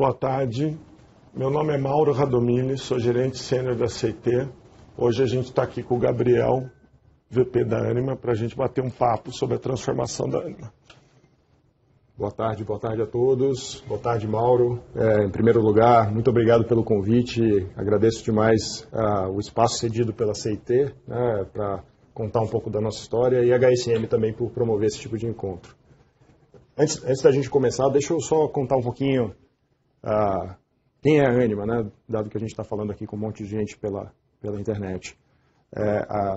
Boa tarde, meu nome é Mauro Radomini, sou gerente sênior da CT. Hoje a gente está aqui com o Gabriel, VP da Ânima, para a gente bater um papo sobre a transformação da Ânima. Boa tarde a todos. Boa tarde, Mauro. Em primeiro lugar, muito obrigado pelo convite. Agradeço demais o espaço cedido pela CT, para contar um pouco da nossa história, e a HSM também por promover esse tipo de encontro. Antes da gente começar, deixa eu só contar um pouquinho quem é a Ânima, dado que a gente está falando aqui com um monte de gente pela internet.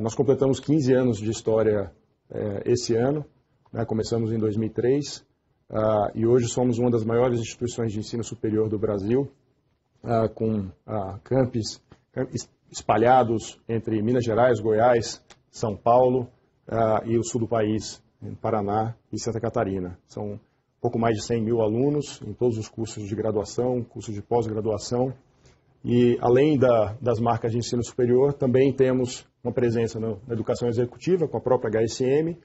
Nós completamos 15 anos de história esse ano, começamos em 2003, e hoje somos uma das maiores instituições de ensino superior do Brasil, com campos espalhados entre Minas Gerais, Goiás, São Paulo e o sul do país, em Paraná e Santa Catarina. São pouco mais de 100 mil alunos em todos os cursos de graduação, cursos de pós-graduação. E além das marcas de ensino superior, também temos uma presença na educação executiva com a própria HSM,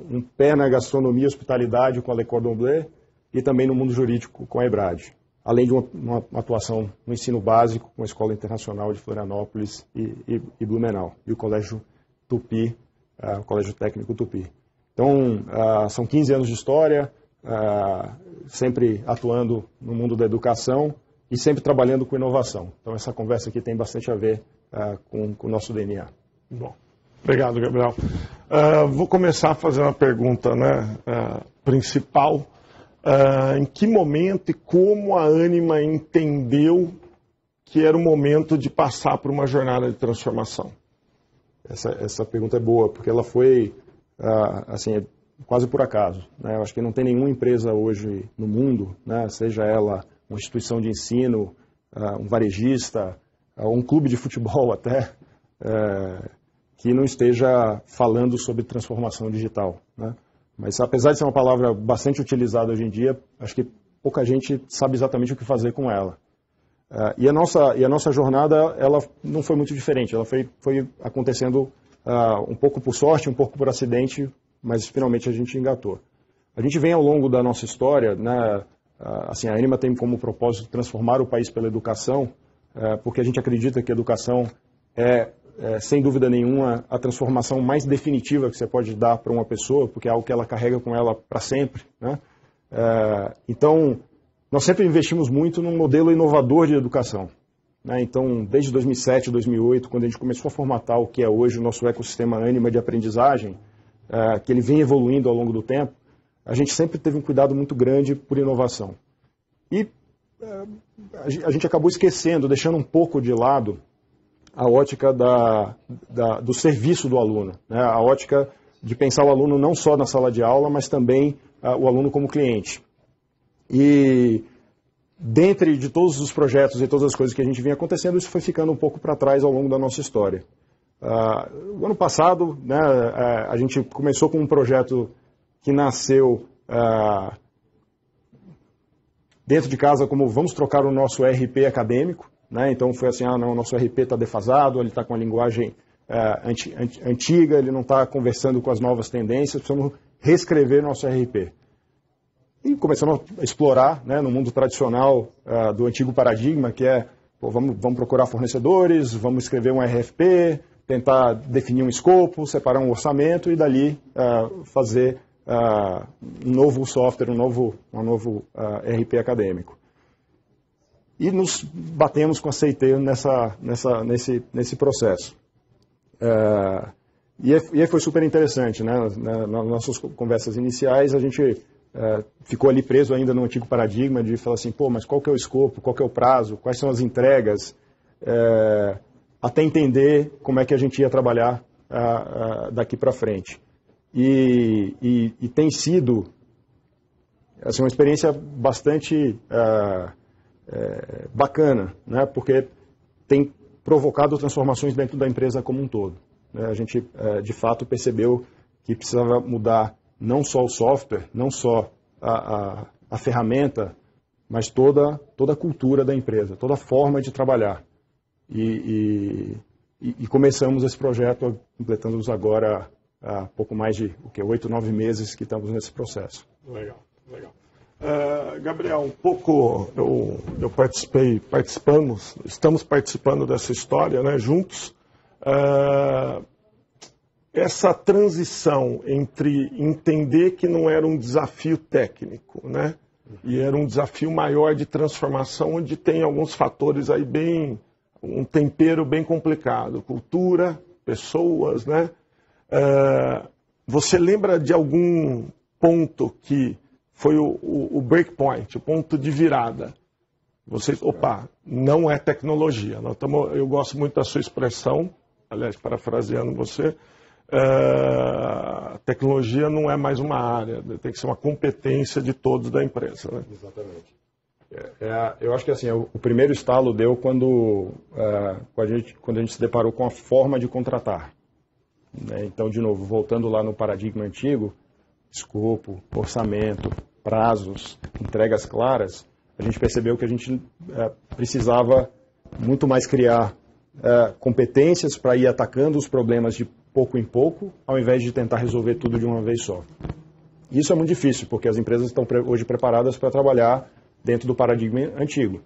um pé na gastronomia e hospitalidade com a Le Cordon Bleu e também no mundo jurídico com a EBRAD. Além de uma atuação no ensino básico com a Escola Internacional de Florianópolis e Blumenau, e o Colégio Tupi, o Colégio Técnico Tupi. Então, são 15 anos de história, sempre atuando no mundo da educação e sempre trabalhando com inovação. Então, essa conversa aqui tem bastante a ver com o nosso DNA. Bom, obrigado, Gabriel. Vou começar fazendo a pergunta principal. Em que momento e como a Ânima entendeu que era o momento de passar por uma jornada de transformação? Essa pergunta é boa, porque ela foi quase por acaso. Eu acho que não tem nenhuma empresa hoje no mundo, seja ela uma instituição de ensino, um varejista, um clube de futebol até, que não esteja falando sobre transformação digital. Mas apesar de ser uma palavra bastante utilizada hoje em dia, acho que pouca gente sabe exatamente o que fazer com ela. E a nossa jornada ela não foi muito diferente, ela foi acontecendo um pouco por sorte, um pouco por acidente, mas finalmente a gente engatou. A gente vem ao longo da nossa história, a Ânima tem como propósito transformar o país pela educação, porque a gente acredita que a educação sem dúvida nenhuma, a transformação mais definitiva que você pode dar para uma pessoa, porque é algo que ela carrega com ela para sempre. Então, nós sempre investimos muito num modelo inovador de educação. Então, desde 2007, 2008, quando a gente começou a formatar o que é hoje o nosso ecossistema Ânima de aprendizagem, que ele vem evoluindo ao longo do tempo, a gente sempre teve um cuidado muito grande por inovação. E a gente acabou esquecendo, deixando um pouco de lado a ótica do serviço do aluno, a ótica de pensar o aluno não só na sala de aula, mas também o aluno como cliente. E dentre de todos os projetos e todas as coisas que a gente vinha acontecendo, isso foi ficando um pouco para trás ao longo da nossa história. O ano passado, a gente começou com um projeto que nasceu dentro de casa como vamos trocar o nosso RP acadêmico. Então foi assim, não, o nosso RP está defasado, ele está com a linguagem antiga, ele não está conversando com as novas tendências, precisamos reescrever nosso RP. E começamos a explorar no mundo tradicional do antigo paradigma, que é, vamos procurar fornecedores, vamos escrever um RFP, tentar definir um escopo, separar um orçamento e dali fazer um novo software, um novo RP acadêmico. E nos batemos com a CT nesse processo. E aí foi super interessante. Nas nossas conversas iniciais, a gente ficou ali preso ainda no antigo paradigma de falar assim, mas qual que é o escopo, qual que é o prazo, quais são as entregas, até entender como é que a gente ia trabalhar daqui para frente. E tem sido uma experiência bastante bacana, porque tem provocado transformações dentro da empresa como um todo. A gente, de fato, percebeu que precisava mudar não só o software, não só a ferramenta, mas toda a cultura da empresa, toda a forma de trabalhar. E começamos esse projeto, completamos agora há pouco mais de 8, 9 meses que estamos nesse processo. Legal, legal. Gabriel, um pouco eu estamos participando dessa história, né, juntos. Essa transição entre entender que não era um desafio técnico, né, e era um desafio maior de transformação, onde tem alguns fatores aí um tempero bem complicado, cultura, pessoas, né? Você lembra de algum ponto que foi o breakpoint, o ponto de virada? Não é tecnologia. Eu gosto muito da sua expressão, aliás, parafraseando você, tecnologia não é mais uma área, tem que ser uma competência de todos da empresa. Né? Exatamente. Eu acho que assim, o primeiro estalo deu quando a gente se deparou com a forma de contratar. Né? Então, de novo, voltando lá no paradigma antigo, escopo, orçamento, prazos, entregas claras, a gente percebeu que a gente precisava muito mais criar competências para ir atacando os problemas de pouco em pouco, ao invés de tentar resolver tudo de uma vez só. Isso é muito difícil, porque as empresas estão hoje preparadas para trabalhar dentro do paradigma antigo.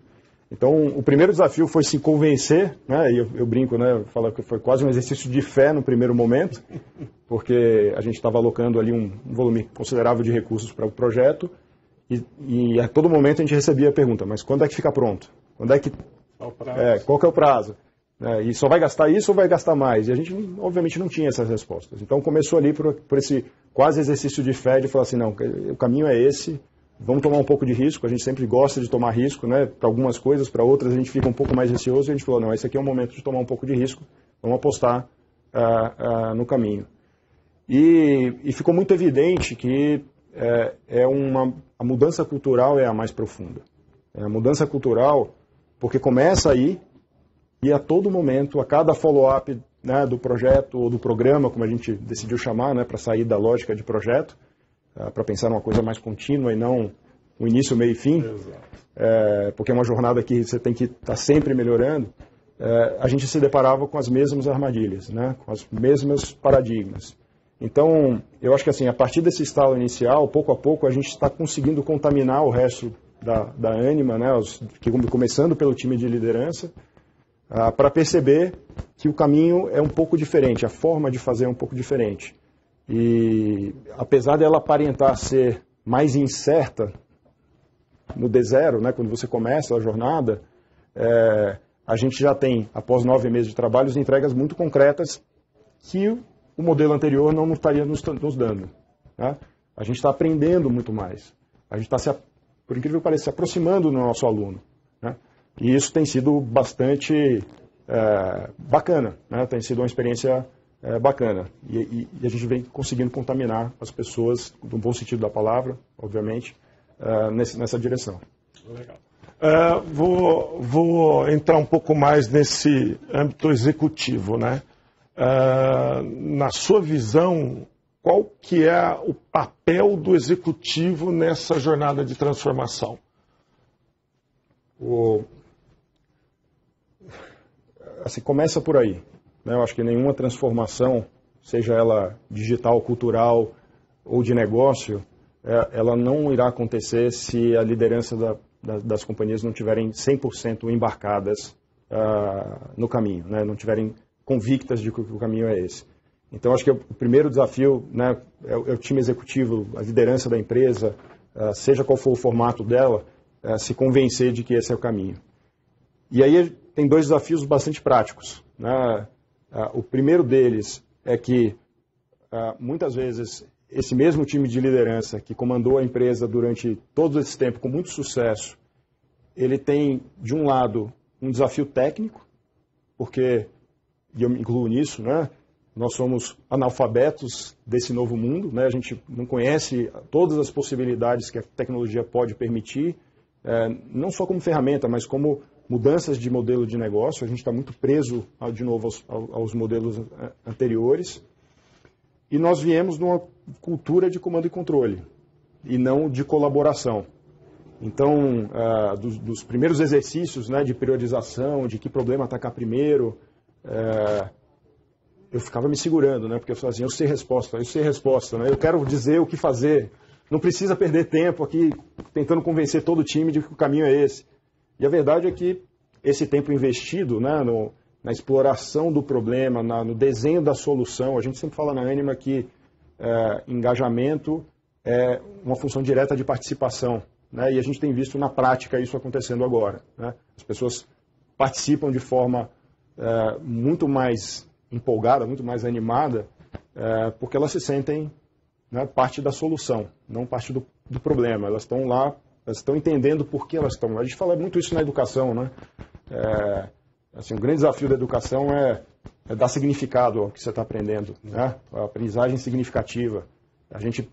Então, o primeiro desafio foi se convencer, né, e eu brinco, né, eu falo que foi quase um exercício de fé no primeiro momento, porque a gente estava alocando ali um volume considerável de recursos para o projeto, e a todo momento a gente recebia a pergunta, mas quando é que fica pronto? Qual que é o prazo? E só vai gastar isso ou vai gastar mais? E a gente, obviamente, não tinha essas respostas. Então, começou ali por esse quase exercício de fé, de falar assim, não, o caminho é esse, vamos tomar um pouco de risco, a gente sempre gosta de tomar risco, né? Para algumas coisas, para outras a gente fica um pouco mais receoso, e a gente falou, não, esse aqui é o momento de tomar um pouco de risco, vamos apostar no caminho. E ficou muito evidente que a mudança cultural é a mais profunda. A mudança cultural, porque começa aí, e a todo momento, a cada follow-up, né, do projeto ou do programa, como a gente decidiu chamar, né, para sair da lógica de projeto, para pensar numa coisa mais contínua e não um início, meio e fim, porque é uma jornada que você tem que estar sempre melhorando, a gente se deparava com as mesmas armadilhas, né, com os mesmos paradigmas. Então, eu acho que assim, a partir desse estalo inicial, pouco a pouco, a gente está conseguindo contaminar o resto da Ânima, né, começando pelo time de liderança, para perceber que o caminho é um pouco diferente, a forma de fazer é um pouco diferente. E apesar dela aparentar ser mais incerta no D0, né, quando você começa a jornada, a gente já tem, após 9 meses de trabalhos, entregas muito concretas que o modelo anterior não estaria nos dando. Né? A gente está aprendendo muito mais. A gente está, por incrível que pareça, se aproximando do nosso aluno. Né? E isso tem sido bastante bacana, né? Tem sido uma experiência bacana. E a gente vem conseguindo contaminar as pessoas, no bom sentido da palavra, obviamente, nessa direção. Legal. Vou entrar um pouco mais nesse âmbito executivo, né? Na sua visão, qual que é o papel do executivo nessa jornada de transformação? Assim, começa por aí. Né? Eu acho que nenhuma transformação, seja ela digital, cultural ou de negócio, ela não irá acontecer se a liderança das companhias não tiverem 100% embarcadas no caminho, né? Não tiverem convictas de que o caminho é esse. Então, acho que o primeiro desafio, né, é o time executivo, a liderança da empresa, seja qual for o formato dela, se convencer de que esse é o caminho. E aí tem 2 desafios bastante práticos. Né? O primeiro deles é que, muitas vezes, esse mesmo time de liderança que comandou a empresa durante todo esse tempo com muito sucesso, ele tem, de um lado, um desafio técnico, porque, e eu me incluo nisso, né? Nós somos analfabetos desse novo mundo, né? A gente não conhece todas as possibilidades que a tecnologia pode permitir, não só como ferramenta, mas como mudanças de modelo de negócio. A gente está muito preso, de novo, aos modelos anteriores. E nós viemos de uma cultura de comando e controle, e não de colaboração. Então, dos primeiros exercícios, né, de priorização, de que problema atacar primeiro, eu ficava me segurando, né, porque eu falava assim, eu sei resposta, né, eu quero dizer o que fazer. não precisa perder tempo aqui tentando convencer todo o time de que o caminho é esse. E a verdade é que esse tempo investido, né, na exploração do problema, no desenho da solução, a gente sempre fala na Anima que engajamento é uma função direta de participação, né, e a gente tem visto na prática isso acontecendo agora, né. As pessoas participam de forma muito mais empolgada, muito mais animada, porque elas se sentem, né, parte da solução, não parte do problema. Elas estão lá, elas estão entendendo por que elas estão lá. A gente fala muito isso na educação, né? Assim, um grande desafio da educação é dar significado ao que você está aprendendo, né? A aprendizagem significativa. A gente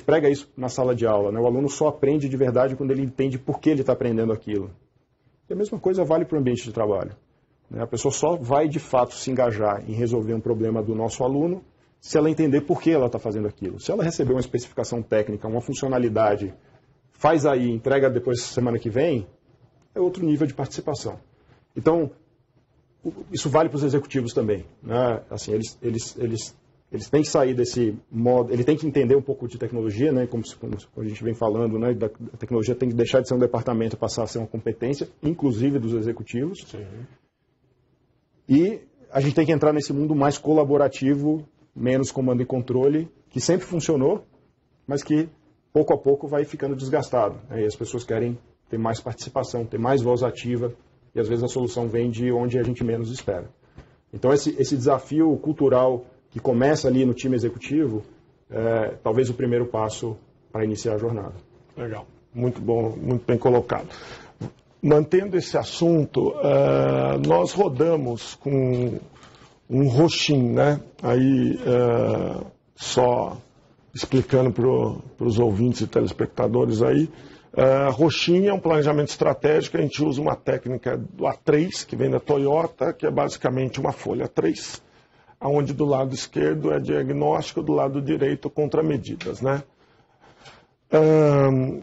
prega isso na sala de aula, né? O aluno só aprende de verdade quando ele entende por que ele está aprendendo aquilo. E a mesma coisa vale para o ambiente de trabalho. A pessoa só vai, de fato, se engajar em resolver um problema do nosso aluno se ela entender por que ela está fazendo aquilo. Se ela receber uma especificação técnica, uma funcionalidade, faz aí, entrega depois semana que vem, é outro nível de participação. Então, isso vale para os executivos também, né? Assim, eles têm que sair desse modo, ele tem que entender um pouco de tecnologia, né? Como a gente vem falando, né? A tecnologia tem que deixar de ser um departamento e passar a ser uma competência, inclusive dos executivos. Sim. E a gente tem que entrar nesse mundo mais colaborativo, menos comando e controle, que sempre funcionou, mas que pouco a pouco vai ficando desgastado. E as pessoas querem ter mais participação, ter mais voz ativa, e às vezes a solução vem de onde a gente menos espera. Então esse desafio cultural que começa ali no time executivo é talvez o primeiro passo para iniciar a jornada. Legal, muito bom, muito bem colocado. Mantendo esse assunto, nós rodamos com um roxim, né? Aí, só explicando para os ouvintes e telespectadores aí, roxim é um planejamento estratégico, a gente usa uma técnica do A3, que vem da Toyota, que é basicamente uma folha A3, onde do lado esquerdo é diagnóstico, do lado direito contramedidas, né?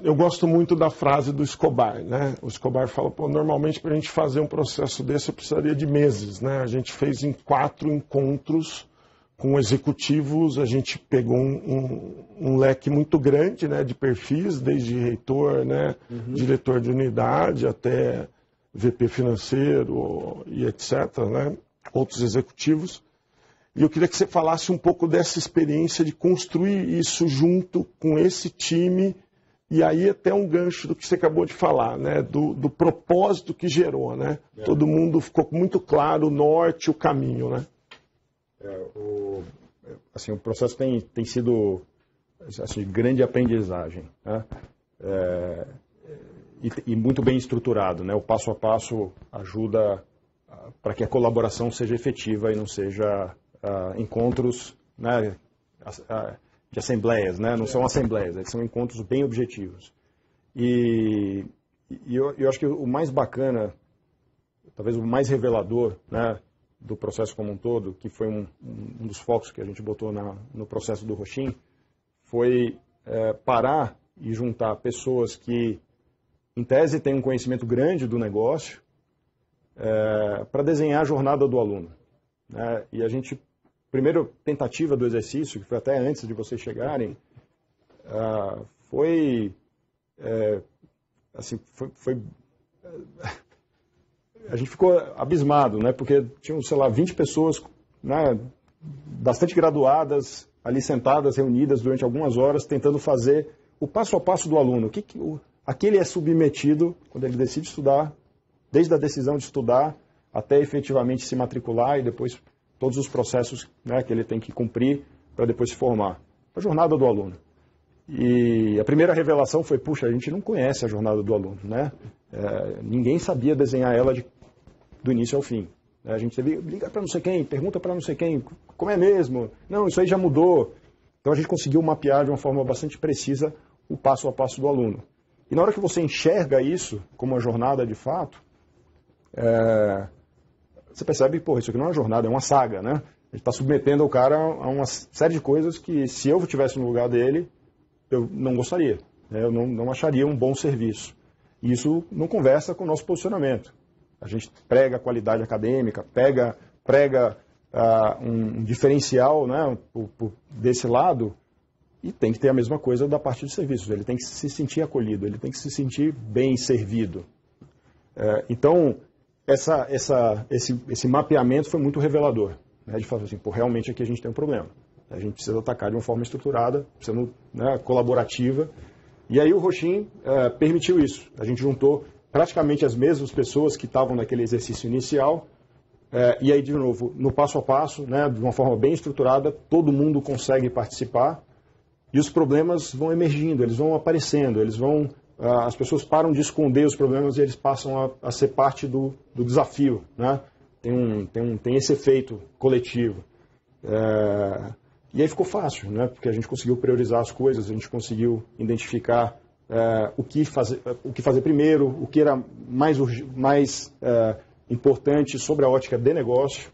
Eu gosto muito da frase do Escobar, né? O Escobar fala, normalmente para a gente fazer um processo desse eu precisaria de meses, né? A gente fez em 4 encontros com executivos, a gente pegou um leque muito grande, né, de perfis, desde reitor, né, diretor de unidade até VP financeiro e etc., né, outros executivos. E eu queria que você falasse um pouco dessa experiência de construir isso junto com esse time, e aí até um gancho do que você acabou de falar, né? Do propósito que gerou, né? Todo mundo ficou muito claro o norte, o caminho, né? O processo tem sido assim, grande aprendizagem, né? E muito bem estruturado, né? O passo a passo ajuda para que a colaboração seja efetiva e não seja encontros, né, de assembleias, né? Não são assembleias, são encontros bem objetivos. E eu acho que o mais bacana, talvez o mais revelador, né, do processo como um todo, que foi um dos focos que a gente botou no processo do Roxim, foi parar e juntar pessoas que, em tese, têm um conhecimento grande do negócio para desenhar a jornada do aluno. E a gente, primeira tentativa do exercício, que foi até antes de vocês chegarem, foi a gente ficou abismado, né? Porque tinham, sei lá, 20 pessoas, né, bastante graduadas, ali sentadas, reunidas durante algumas horas, tentando fazer o passo a passo do aluno. A que ele é submetido quando ele decide estudar, desde a decisão de estudar até efetivamente se matricular e depois todos os processos, né, que ele tem que cumprir para depois se formar. A jornada do aluno. E a primeira revelação foi, puxa, a gente não conhece a jornada do aluno, né? Ninguém sabia desenhar ela do início ao fim. A gente teve liga para não sei quem, pergunta para não sei quem, como é mesmo? Não, isso aí já mudou. Então a gente conseguiu mapear de uma forma bastante precisa o passo a passo do aluno. E na hora que você enxerga isso como uma jornada de fato, você percebe que, isso aqui não é uma jornada, é uma saga, né? A gente está submetendo o cara a uma série de coisas que, se eu estivesse no lugar dele, eu não gostaria, né? Eu não acharia um bom serviço. E isso não conversa com o nosso posicionamento. A gente prega a qualidade acadêmica, prega um diferencial, né, desse lado, E tem que ter a mesma coisa da parte de serviços, ele tem que se sentir acolhido, ele tem que se sentir bem servido. Então, esse mapeamento foi muito revelador, né, de falar assim, pô, realmente aqui a gente tem um problema. A gente precisa atacar de uma forma estruturada, sendo, né, colaborativa. E aí o Roxin permitiu isso. A gente juntou praticamente as mesmas pessoas que estavam naquele exercício inicial. E aí, de novo, no passo a passo, né, de uma forma bem estruturada, todo mundo consegue participar. E os problemas vão emergindo, eles vão aparecendo, as pessoas param de esconder os problemas e eles passam a ser parte do desafio, né? Tem esse efeito coletivo. E aí ficou fácil, né? Porque a gente conseguiu priorizar as coisas, a gente conseguiu identificar o que fazer primeiro, o que era mais importante sobre a ótica de negócio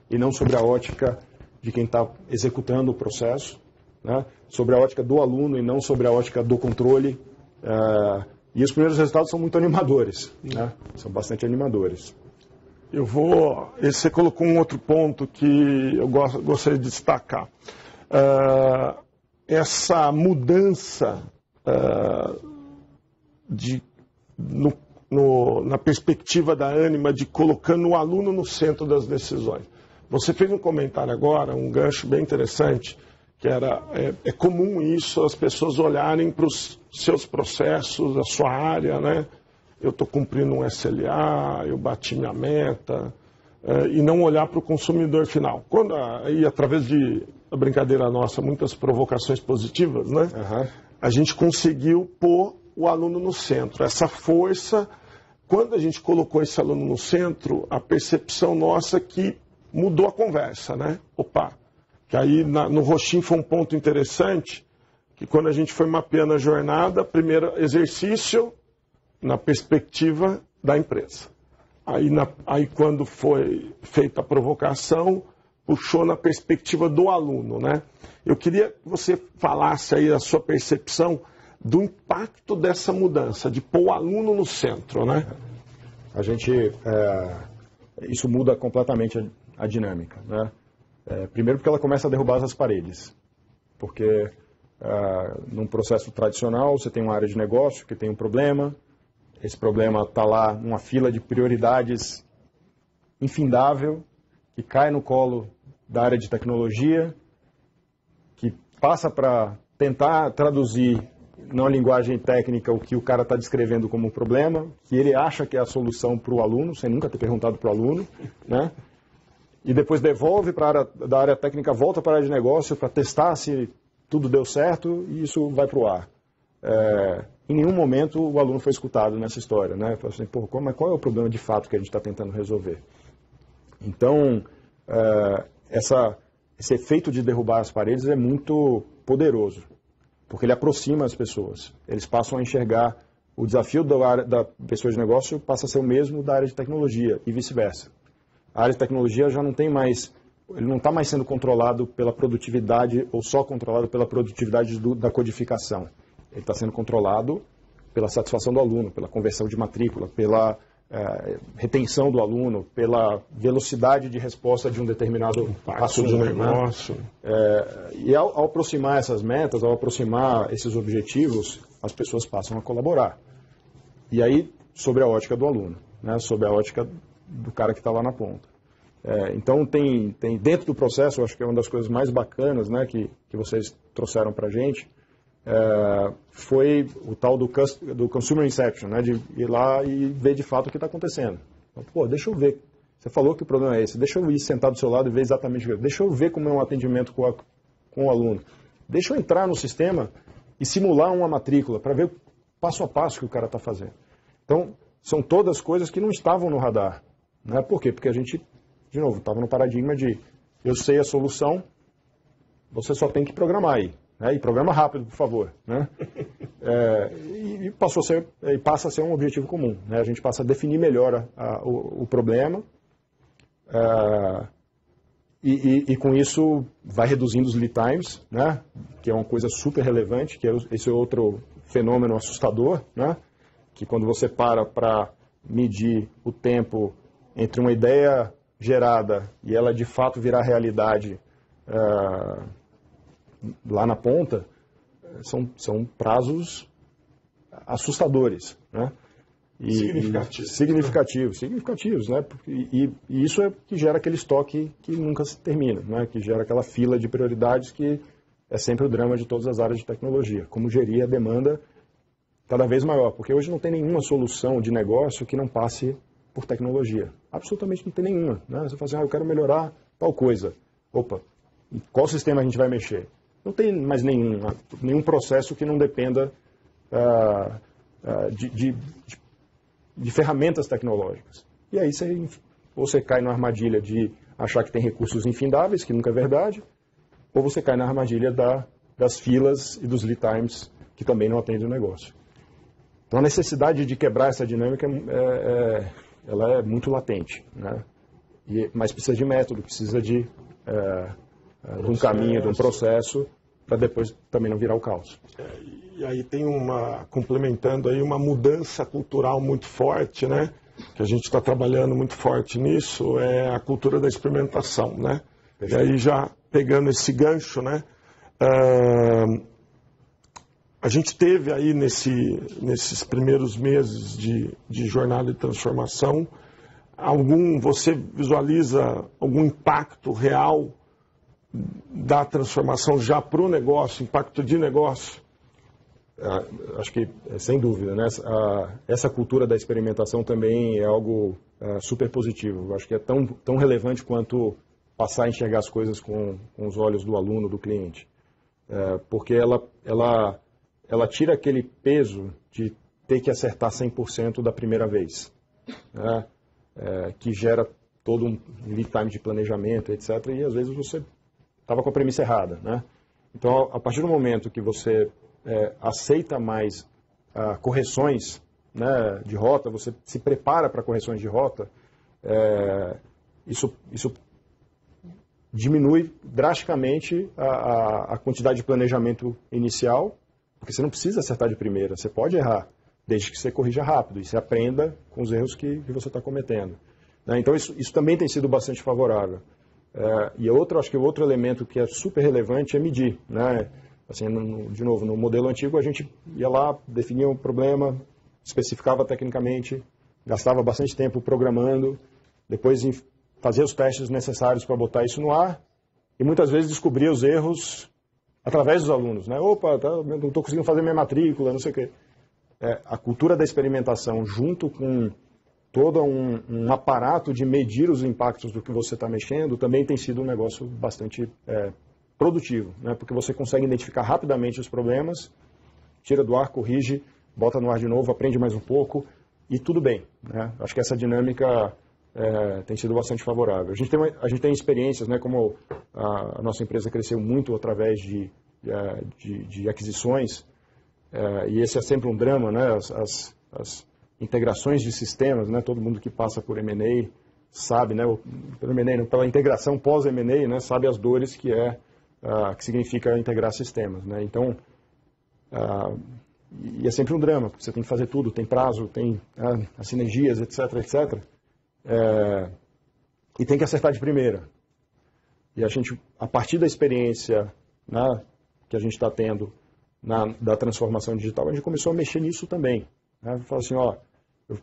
e não sobre a ótica de quem está executando o processo, né? Sobre a ótica do aluno e não sobre a ótica do controle. E os primeiros resultados são muito animadores, né? São bastante animadores. Você colocou um outro ponto que eu gostaria de destacar. Essa mudança na perspectiva da Ânima de colocando o aluno no centro das decisões. Você fez um comentário agora, um gancho bem interessante, que é comum isso, as pessoas olharem para os seus processos, a sua área, né? Eu estou cumprindo um SLA, eu bati minha meta, e não olhar para o consumidor final. Aí, através de a brincadeira nossa, muitas provocações positivas, né? Uhum. A gente conseguiu pôr o aluno no centro. Essa força, quando a gente colocou esse aluno no centro, a percepção nossa que mudou a conversa, né? Que aí no Roxin foi um ponto interessante, que quando a gente foi mapeando a jornada, primeiro exercício na perspectiva da empresa. Aí quando foi feita a provocação, puxou na perspectiva do aluno, né? Eu queria que você falasse aí a sua percepção do impacto dessa mudança, de pôr o aluno no centro, né? Isso muda completamente a dinâmica, né? Primeiro porque ela começa a derrubar as paredes, porque num processo tradicional você tem uma área de negócio que tem um problema, esse problema está lá numa fila de prioridades infindável, que cai no colo da área de tecnologia, que passa para tentar traduzir na linguagem técnica o que o cara está descrevendo como um problema, que ele acha que é a solução para o aluno, sem nunca ter perguntado para o aluno, né? E depois devolve da área técnica, volta para a área de negócio para testar se tudo deu certo e isso vai para o ar. Em nenhum momento o aluno foi escutado nessa história, né? Fala assim, mas qual é o problema de fato que a gente está tentando resolver? Então, esse efeito de derrubar as paredes é muito poderoso, porque ele aproxima as pessoas. Eles passam a enxergar o desafio da pessoa de negócio passa a ser o mesmo da área de tecnologia e vice-versa. A área de tecnologia já não tem mais, ele não está mais sendo controlado pela produtividade ou só controlado pela produtividade da codificação. Ele está sendo controlado pela satisfação do aluno, pela conversão de matrícula, pela retenção do aluno, pela velocidade de resposta de um determinado assunto, negócio. E ao aproximar essas metas, ao aproximar esses objetivos, as pessoas passam a colaborar. E aí, sobre a ótica do aluno, né, sobre a ótica do cara que está lá na ponta. Então, tem dentro do processo, eu acho que é uma das coisas mais bacanas, né, que vocês trouxeram para a gente, foi o tal do Consumer Inception, né, de ir lá e ver de fato o que está acontecendo. Então, deixa eu ver. Você falou que o problema é esse. Deixa eu ir sentar do seu lado e ver exatamente o que é. Deixa eu ver como é um atendimento com o aluno. Deixa eu entrar no sistema e simular uma matrícula para ver passo a passo que o cara está fazendo. Então, são todas coisas que não estavam no radar. Né? Por quê? Porque a gente, de novo, estava no paradigma de eu sei a solução, você só tem que programar aí. Né? E programa rápido, por favor. Né? E passa a ser um objetivo comum. Né? A gente passa a definir melhor o problema e com isso vai reduzindo os lead times, né? Que é uma coisa super relevante, que esse é outro fenômeno assustador, né? Que quando você para medir o tempo entre uma ideia gerada e ela de fato virar realidade lá na ponta, são prazos assustadores, né? Significativos, né? E isso é que gera aquele estoque que nunca se termina, né? Que gera aquela fila de prioridades que é sempre o drama de todas as áreas de tecnologia. Como gerir a demanda cada vez maior, porque hoje não tem nenhuma solução de negócio que não passe por tecnologia. Absolutamente não tem nenhuma, né? Você fala assim, eu quero melhorar tal coisa. Opa, em qual sistema a gente vai mexer? Não tem mais nenhum processo que não dependa de ferramentas tecnológicas. E aí você cai na armadilha de achar que tem recursos infindáveis, que nunca é verdade, ou você cai na armadilha das filas e dos lead times, que também não atendem o negócio. Então a necessidade de quebrar essa dinâmica ela é muito latente, né? Mas precisa de método, precisa de um caminho, de um processo, para depois também não virar o caos. E aí tem complementando aí, uma mudança cultural muito forte, né? Que a gente está trabalhando muito forte nisso, é a cultura da experimentação, né? E aí já pegando esse gancho, né? A gente teve aí nesses primeiros meses de jornada de transformação, você visualiza algum impacto real da transformação já para o negócio, impacto de negócio? Acho que, sem dúvida, né? Essa cultura da experimentação também é algo super positivo. Acho que é tão relevante quanto passar a enxergar as coisas com os olhos do aluno, do cliente. Porque ela tira aquele peso de ter que acertar 100% da primeira vez, né? Que gera todo um lead time de planejamento, etc. E às vezes você estava com a premissa errada, né? Então, a partir do momento que você aceita mais correções, né, de rota, você se prepara para correções de rota, isso diminui drasticamente a quantidade de planejamento inicial, porque você não precisa acertar de primeira, você pode errar, desde que você corrija rápido e você aprenda com os erros que você está cometendo, né? Então isso também tem sido bastante favorável. Acho que o outro elemento que é super relevante é medir, né? Assim, de novo, no modelo antigo a gente ia lá, definia um problema, especificava tecnicamente, gastava bastante tempo programando, depois fazia os testes necessários para botar isso no ar e muitas vezes descobria os erros através dos alunos, né? Opa, não estou conseguindo fazer minha matrícula, não sei o quê. A cultura da experimentação junto com todo um aparato de medir os impactos do que você está mexendo também tem sido um negócio bastante produtivo, né? Porque você consegue identificar rapidamente os problemas, tira do ar, corrige, bota no ar de novo, aprende mais um pouco e tudo bem, né? Acho que essa dinâmica tem sido bastante favorável. A gente tem experiências, né? Como a nossa empresa cresceu muito através de aquisições, e esse é sempre um drama, né? As integrações de sistemas, né? Todo mundo que passa por M&A sabe, né? Pela integração pós-M&A, né? Sabe as dores que significa integrar sistemas, né? Então, e é sempre um drama, porque você tem que fazer tudo, tem prazo, tem as sinergias, etc, etc. E tem que acertar de primeira. E a partir da experiência, né, que a gente está tendo da transformação digital, a gente começou a mexer nisso também, né? Fala assim,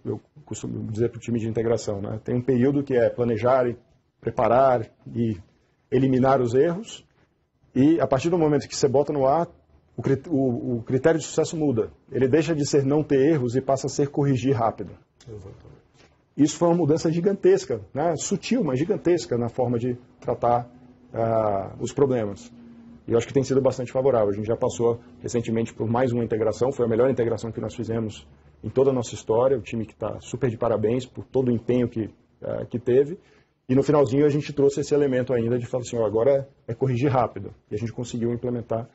eu costumo dizer para o time de integração, né? Tem um período que é planejar e preparar e eliminar os erros, e a partir do momento que você bota no ar, o critério de sucesso muda. Ele deixa de ser não ter erros e passa a ser corrigir rápido. Exatamente. Isso foi uma mudança gigantesca, né? Sutil, mas gigantesca na forma de tratar os problemas. E eu acho que tem sido bastante favorável. A gente já passou recentemente por mais uma integração, foi a melhor integração que nós fizemos em toda a nossa história, o time que está super de parabéns por todo o empenho que teve. E no finalzinho a gente trouxe esse elemento ainda de falar assim, agora é corrigir rápido. E a gente conseguiu implementar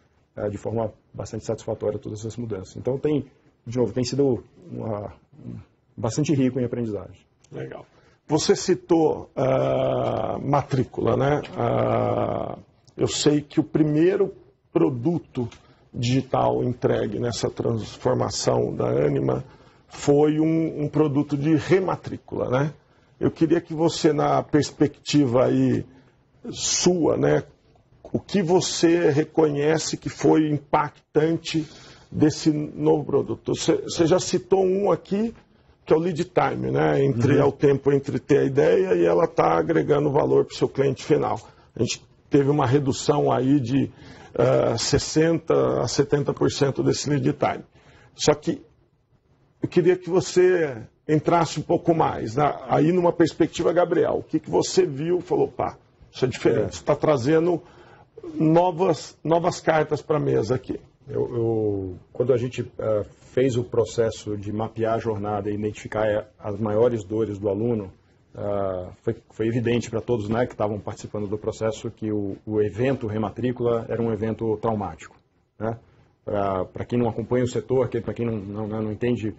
de forma bastante satisfatória todas essas mudanças. Então tem sido bastante rico em aprendizagem. Legal. Você citou matrícula, né? Eu sei que o primeiro produto digital entregue nessa transformação da Ânima foi um produto de rematrícula, né? Eu queria que você, na perspectiva aí sua, né, o que você reconhece que foi impactante desse novo produto? Você já citou um aqui, que é o lead time, né? É o tempo entre ter a ideia e ela está agregando valor para o seu cliente final. A gente teve uma redução aí de 60% a 70% desse lead time. Só que eu queria que você entrasse um pouco mais, né? Aí numa perspectiva, Gabriel, o que você viu, falou, pá, isso é diferente, está trazendo novas cartas para a mesa aqui. Quando a gente fez o processo de mapear a jornada e identificar as maiores dores do aluno, foi evidente para todos, né, que estavam participando do processo que o evento rematrícula era um evento traumático, né? Para quem não acompanha o setor, para quem não entende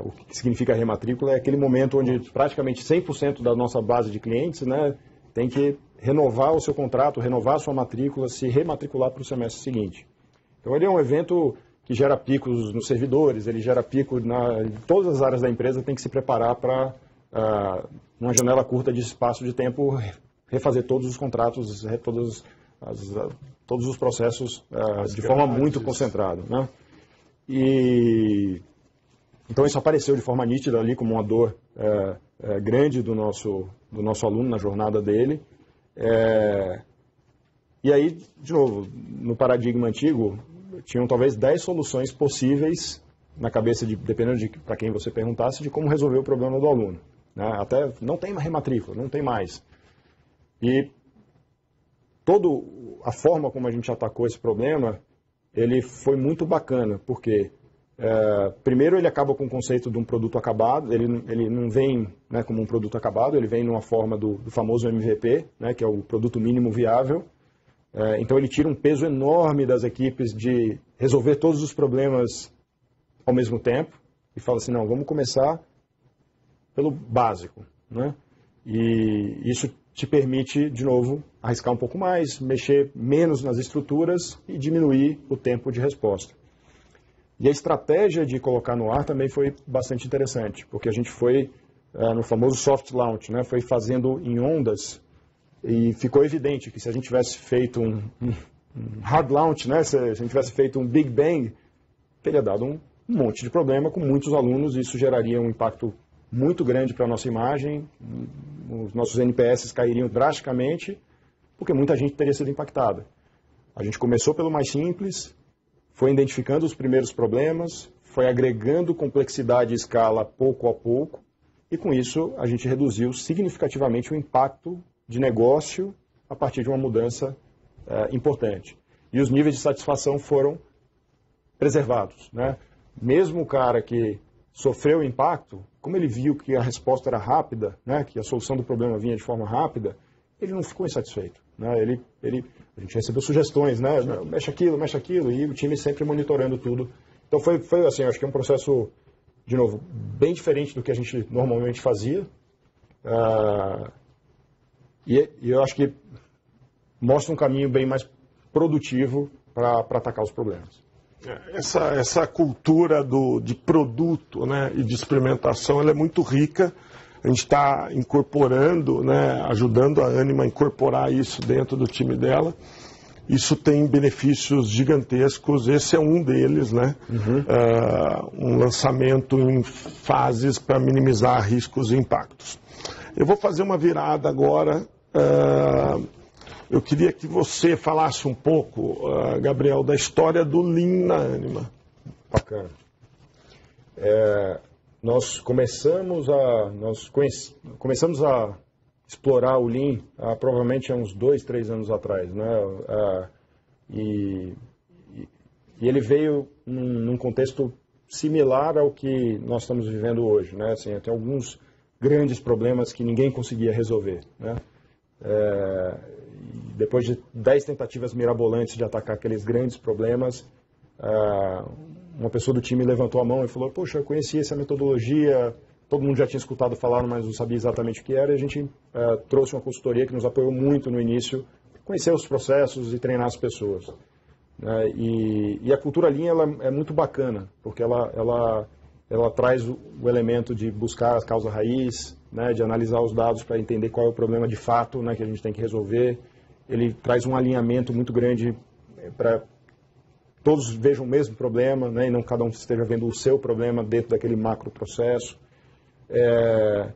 o que significa rematrícula, é aquele momento onde praticamente 100% da nossa base de clientes, né, tem que renovar o seu contrato, renovar a sua matrícula, se rematricular para o semestre seguinte. Então ele é um evento que gera picos nos servidores, ele gera pico em todas as áreas da empresa, tem que se preparar para, numa janela curta de espaço de tempo, refazer todos os contratos, todos os processos de forma muito concentrada, né? Então isso apareceu de forma nítida ali como uma dor grande do nosso aluno na jornada dele. E aí, de novo, no paradigma antigo, tinham talvez 10 soluções possíveis na cabeça, dependendo de para quem você perguntasse, de como resolver o problema do aluno, né? Até não tem rematrícula, não tem mais. E toda a forma como a gente atacou esse problema, ele foi muito bacana, porque primeiro ele acaba com o conceito de um produto acabado, ele não vem, né, como um produto acabado, ele vem numa forma do famoso MVP, né, que é o produto mínimo viável. Então ele tira um peso enorme das equipes de resolver todos os problemas ao mesmo tempo e fala assim, não, vamos começar pelo básico, né? E isso te permite, de novo, arriscar um pouco mais, mexer menos nas estruturas e diminuir o tempo de resposta. E a estratégia de colocar no ar também foi bastante interessante, porque a gente foi no famoso soft launch, né? Foi fazendo em ondas. E ficou evidente que se a gente tivesse feito um hard launch, né, se a gente tivesse feito um big bang, teria dado um monte de problema com muitos alunos, e isso geraria um impacto muito grande para a nossa imagem, os nossos NPS cairiam drasticamente, porque muita gente teria sido impactada. A gente começou pelo mais simples, foi identificando os primeiros problemas, foi agregando complexidade e escala pouco a pouco, e com isso a gente reduziu significativamente o impacto de negócio a partir de uma mudança importante. E os níveis de satisfação foram preservados, né? Mesmo o cara que sofreu o impacto, como ele viu que a resposta era rápida, né, que a solução do problema vinha de forma rápida, ele não ficou insatisfeito, né? A gente recebeu sugestões, né? Mexe aquilo, e o time sempre monitorando tudo. Então foi assim, acho que é um processo, de novo, bem diferente do que a gente normalmente fazia. E eu acho que mostra um caminho bem mais produtivo para atacar os problemas. Essa cultura de produto, né, e de experimentação, ela é muito rica. A gente está incorporando, né, ajudando a Ânima a incorporar isso dentro do time dela. Isso tem benefícios gigantescos, esse é um deles, né? Um lançamento em fases para minimizar riscos e impactos. Eu vou fazer uma virada agora. Eu queria que você falasse um pouco, Gabriel, da história do Lean na Ânima. Bacana. Nós começamos a explorar o Lean provavelmente há uns 2, 3 anos atrás, né? E ele veio num contexto similar ao que nós estamos vivendo hoje, né? Assim, tem alguns grandes problemas que ninguém conseguia resolver, né? Depois de 10 tentativas mirabolantes de atacar aqueles grandes problemas, uma pessoa do time levantou a mão e falou, poxa, eu conhecia essa metodologia, todo mundo já tinha escutado falar, mas não sabia exatamente o que era, e a gente trouxe uma consultoria que nos apoiou muito no início, conhecer os processos e treinar as pessoas. E a cultura Lean ela é muito bacana, porque ela traz o elemento de buscar a causa raiz, né, de analisar os dados para entender qual é o problema de fato, né, que a gente tem que resolver, ele traz um alinhamento muito grande para todos vejam o mesmo problema, né, e não cada um esteja vendo o seu problema dentro daquele macro processo. É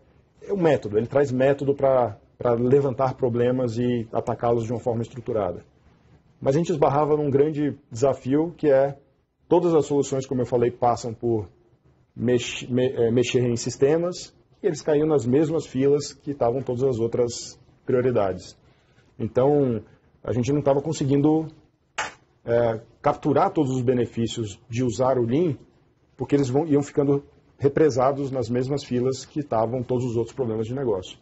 um método, ele traz método para levantar problemas e atacá-los de uma forma estruturada. Mas a gente esbarrava num grande desafio, que é todas as soluções, como eu falei, passam por mexer em sistemas, e eles caíam nas mesmas filas que estavam todas as outras prioridades. Então, a gente não estava conseguindo capturar todos os benefícios de usar o Lean, porque eles iam ficando represados nas mesmas filas que estavam todos os outros problemas de negócio.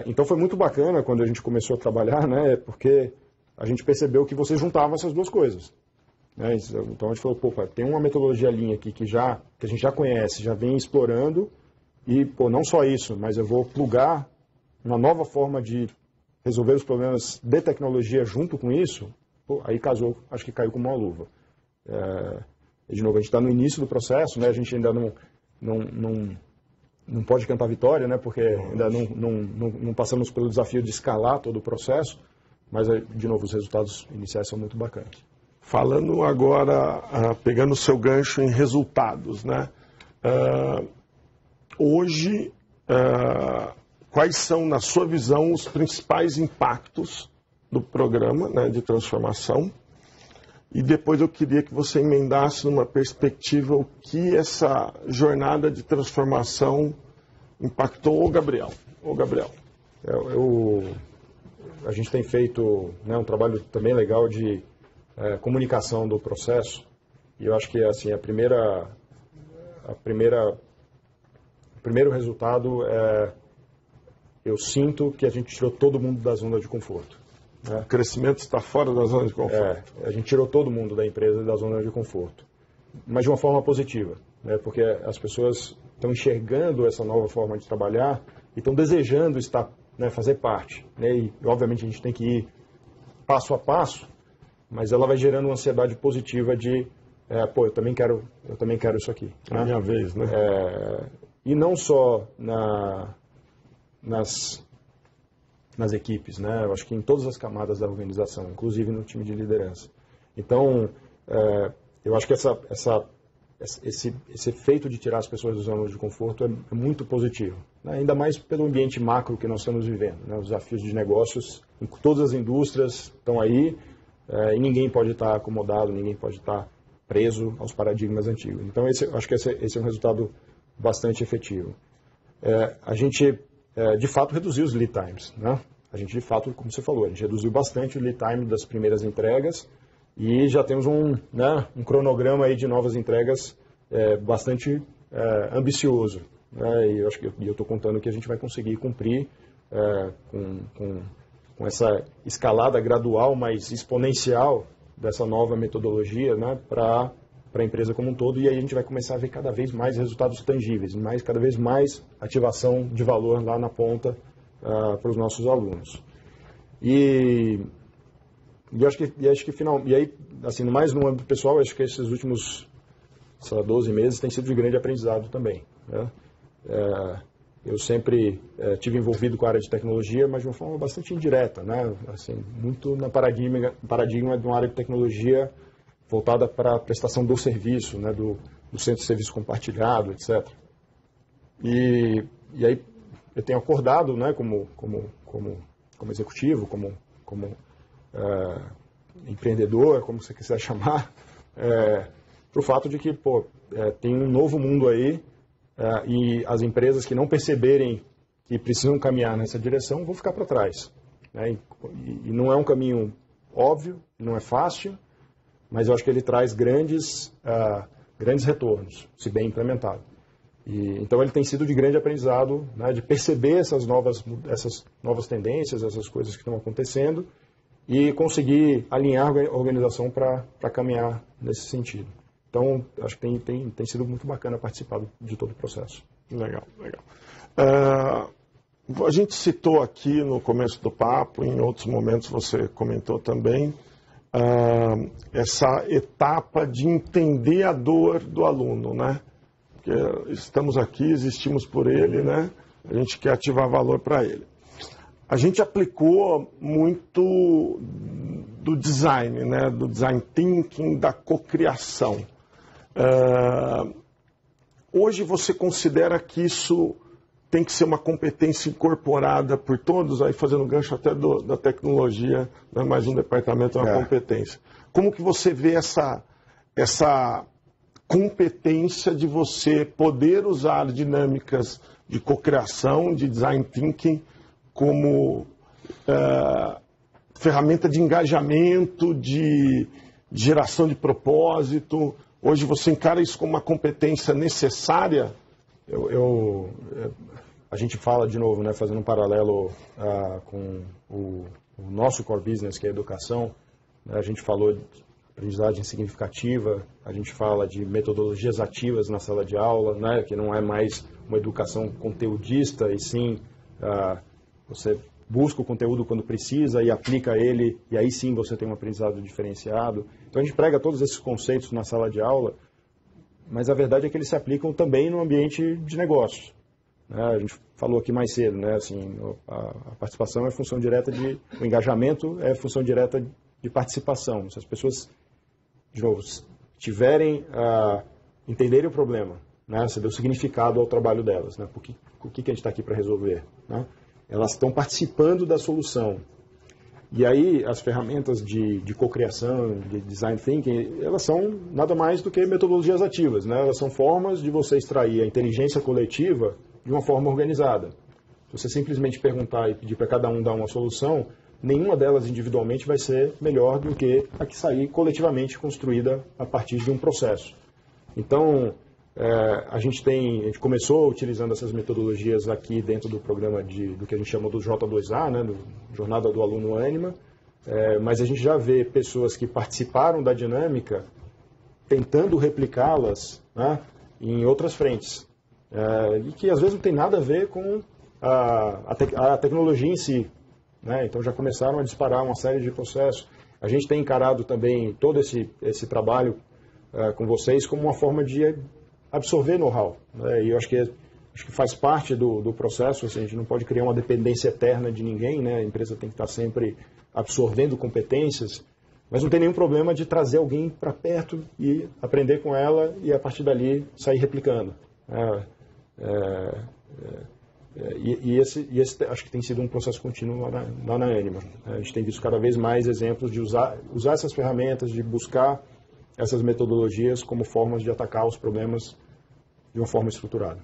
Então foi muito bacana quando a gente começou a trabalhar, né, porque a gente percebeu que você juntava essas duas coisas. Né? Então a gente falou, pô, tem uma metodologia Lean aqui que a gente já conhece, já vem explorando, e pô, não só isso, mas eu vou plugar uma nova forma de resolver os problemas de tecnologia junto com isso. Pô, aí casou, acho que caiu como uma luva. De novo, a gente está no início do processo, né? A gente ainda não pode cantar vitória, né? Porque ainda não passamos pelo desafio de escalar todo o processo, mas, de novo, os resultados iniciais são muito bacanas. Falando agora, pegando o seu gancho em resultados, né? Hoje, quais são, na sua visão, os principais impactos do programa, né, de transformação? E depois eu queria que você emendasse numa perspectiva o que essa jornada de transformação impactou o Gabriel. A gente tem feito, né, um trabalho também legal de comunicação do processo, e eu acho que assim, o primeiro resultado é, eu sinto que a gente tirou todo mundo da zona de conforto. O crescimento está fora da zona de conforto. A gente tirou todo mundo da empresa da zona de conforto, mas de uma forma positiva, né? Porque as pessoas estão enxergando essa nova forma de trabalhar e estão desejando estar, né, fazer parte. Né? E, obviamente, a gente tem que ir passo a passo, mas ela vai gerando uma ansiedade positiva de, pô, eu também quero isso aqui. É a minha vez, né? E não só nas equipes, né? Eu acho que em todas as camadas da organização, inclusive no time de liderança. Então, eu acho que esse efeito de tirar as pessoas da zona de conforto é muito positivo, né? Ainda mais pelo ambiente macro que nós estamos vivendo, né? Os desafios de negócios em todas as indústrias estão aí, e ninguém pode estar acomodado, ninguém pode estar preso aos paradigmas antigos. Então, eu acho que esse é um resultado bastante efetivo. A gente de fato reduziu os lead times, né? A gente de fato, como você falou, a gente reduziu bastante o lead time das primeiras entregas e já temos um cronograma aí de novas entregas bastante ambicioso, né? E eu estou contando que a gente vai conseguir cumprir com essa escalada gradual, mas exponencial dessa nova metodologia, né, para a empresa como um todo, e aí a gente vai começar a ver cada vez mais resultados tangíveis, cada vez mais ativação de valor lá na ponta para os nossos alunos. E acho que final, e aí, assim, mais no âmbito pessoal, acho que esses últimos 12 meses têm sido de grande aprendizado também, né? Eu sempre tive envolvido com a área de tecnologia, mas de uma forma bastante indireta, né? Assim, muito no paradigma de uma área de tecnologia voltada para a prestação do serviço, né, do centro de serviço compartilhado, etc. E aí eu tenho acordado, né, como executivo, como empreendedor, como você quiser chamar, para o fato de que tem um novo mundo aí, e as empresas que não perceberem que precisam caminhar nessa direção vão ficar para trás, né? E não é um caminho óbvio, não é fácil, mas eu acho que ele traz grandes retornos, se bem implementado. Então ele tem sido de grande aprendizado, né, de perceber essas novas tendências, essas coisas que estão acontecendo e conseguir alinhar a organização para caminhar nesse sentido. Então, acho que tem sido muito bacana participar de todo o processo. Legal. A gente citou aqui no começo do papo, em outros momentos você comentou também, essa etapa de entender a dor do aluno, né? Porque estamos aqui, existimos por ele, né? A gente quer ativar valor para ele. a gente aplicou muito do design, né? Do design thinking, da cocriação. Hoje você considera que isso tem que ser uma competência incorporada por todos, aí fazendo gancho até da tecnologia, não é mais um departamento, é uma competência. Como que você vê essa competência de você poder usar dinâmicas de cocriação, de design thinking, como ferramenta de engajamento, de geração de propósito? Hoje você encara isso como uma competência necessária? A gente fala, de novo, né, fazendo um paralelo com o nosso core business, que é a educação, né, a gente falou de aprendizagem significativa, a gente fala de metodologias ativas na sala de aula, né, que não é mais uma educação conteudista, e sim você busca o conteúdo quando precisa e aplica ele, e aí sim você tem um aprendizado diferenciado. Então a gente prega todos esses conceitos na sala de aula, mas a verdade é que eles se aplicam também no ambiente de negócios. A gente falou aqui mais cedo, né? Assim, a participação é função direta o engajamento é função direta de participação. Se as pessoas, de novo, entenderem o problema, né? Saber o significado ao trabalho delas, né? O que a gente está aqui para resolver, né? Elas estão participando da solução. E aí as ferramentas de cocriação, de design thinking, elas são nada mais do que metodologias ativas, né? Elas são formas de você extrair a inteligência coletiva de uma forma organizada. Se você simplesmente perguntar e pedir para cada um dar uma solução, nenhuma delas individualmente vai ser melhor do que a que sair coletivamente construída a partir de um processo. Então, a gente começou utilizando essas metodologias aqui dentro do programa do que a gente chama do J2A, né, do Jornada do Aluno Ânima, mas a gente já vê pessoas que participaram da dinâmica tentando replicá-las, né, em outras frentes. E que às vezes não tem nada a ver com a tecnologia em si, né? Então já começaram a disparar uma série de processos. A gente tem encarado também todo esse trabalho com vocês como uma forma de absorver know-how, né? E eu acho que faz parte do processo. Assim, a gente não pode criar uma dependência eterna de ninguém, né? A empresa tem que estar sempre absorvendo competências, mas não tem nenhum problema de trazer alguém para perto e aprender com ela e a partir dali sair replicando. Esse acho que tem sido um processo contínuo lá na Ânima. A gente tem visto cada vez mais exemplos de usar essas ferramentas, de buscar essas metodologias como formas de atacar os problemas de uma forma estruturada.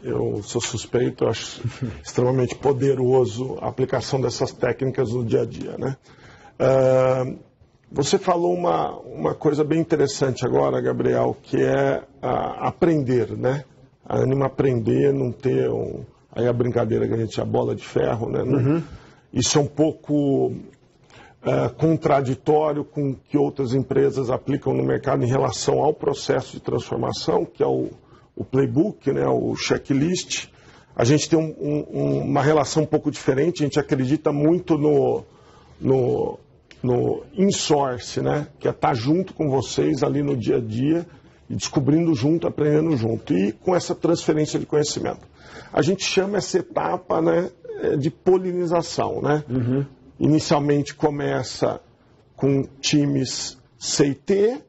Eu sou suspeito, eu acho extremamente poderoso a aplicação dessas técnicas no dia a dia, né? Você falou uma coisa bem interessante agora, Gabriel, que é aprender, né? A Ânima aprender, não ter aí a brincadeira que a gente chama bola de ferro, né? Uhum. Isso é um pouco contraditório com o que outras empresas aplicam no mercado em relação ao processo de transformação, que é o playbook, né? O checklist. A gente tem uma relação um pouco diferente, a gente acredita muito no in-source, né? Que é estar junto com vocês ali no dia a dia, e descobrindo junto, aprendendo junto, e com essa transferência de conhecimento. A gente chama essa etapa, né, de polinização, né? Uhum. Inicialmente começa com times C&T,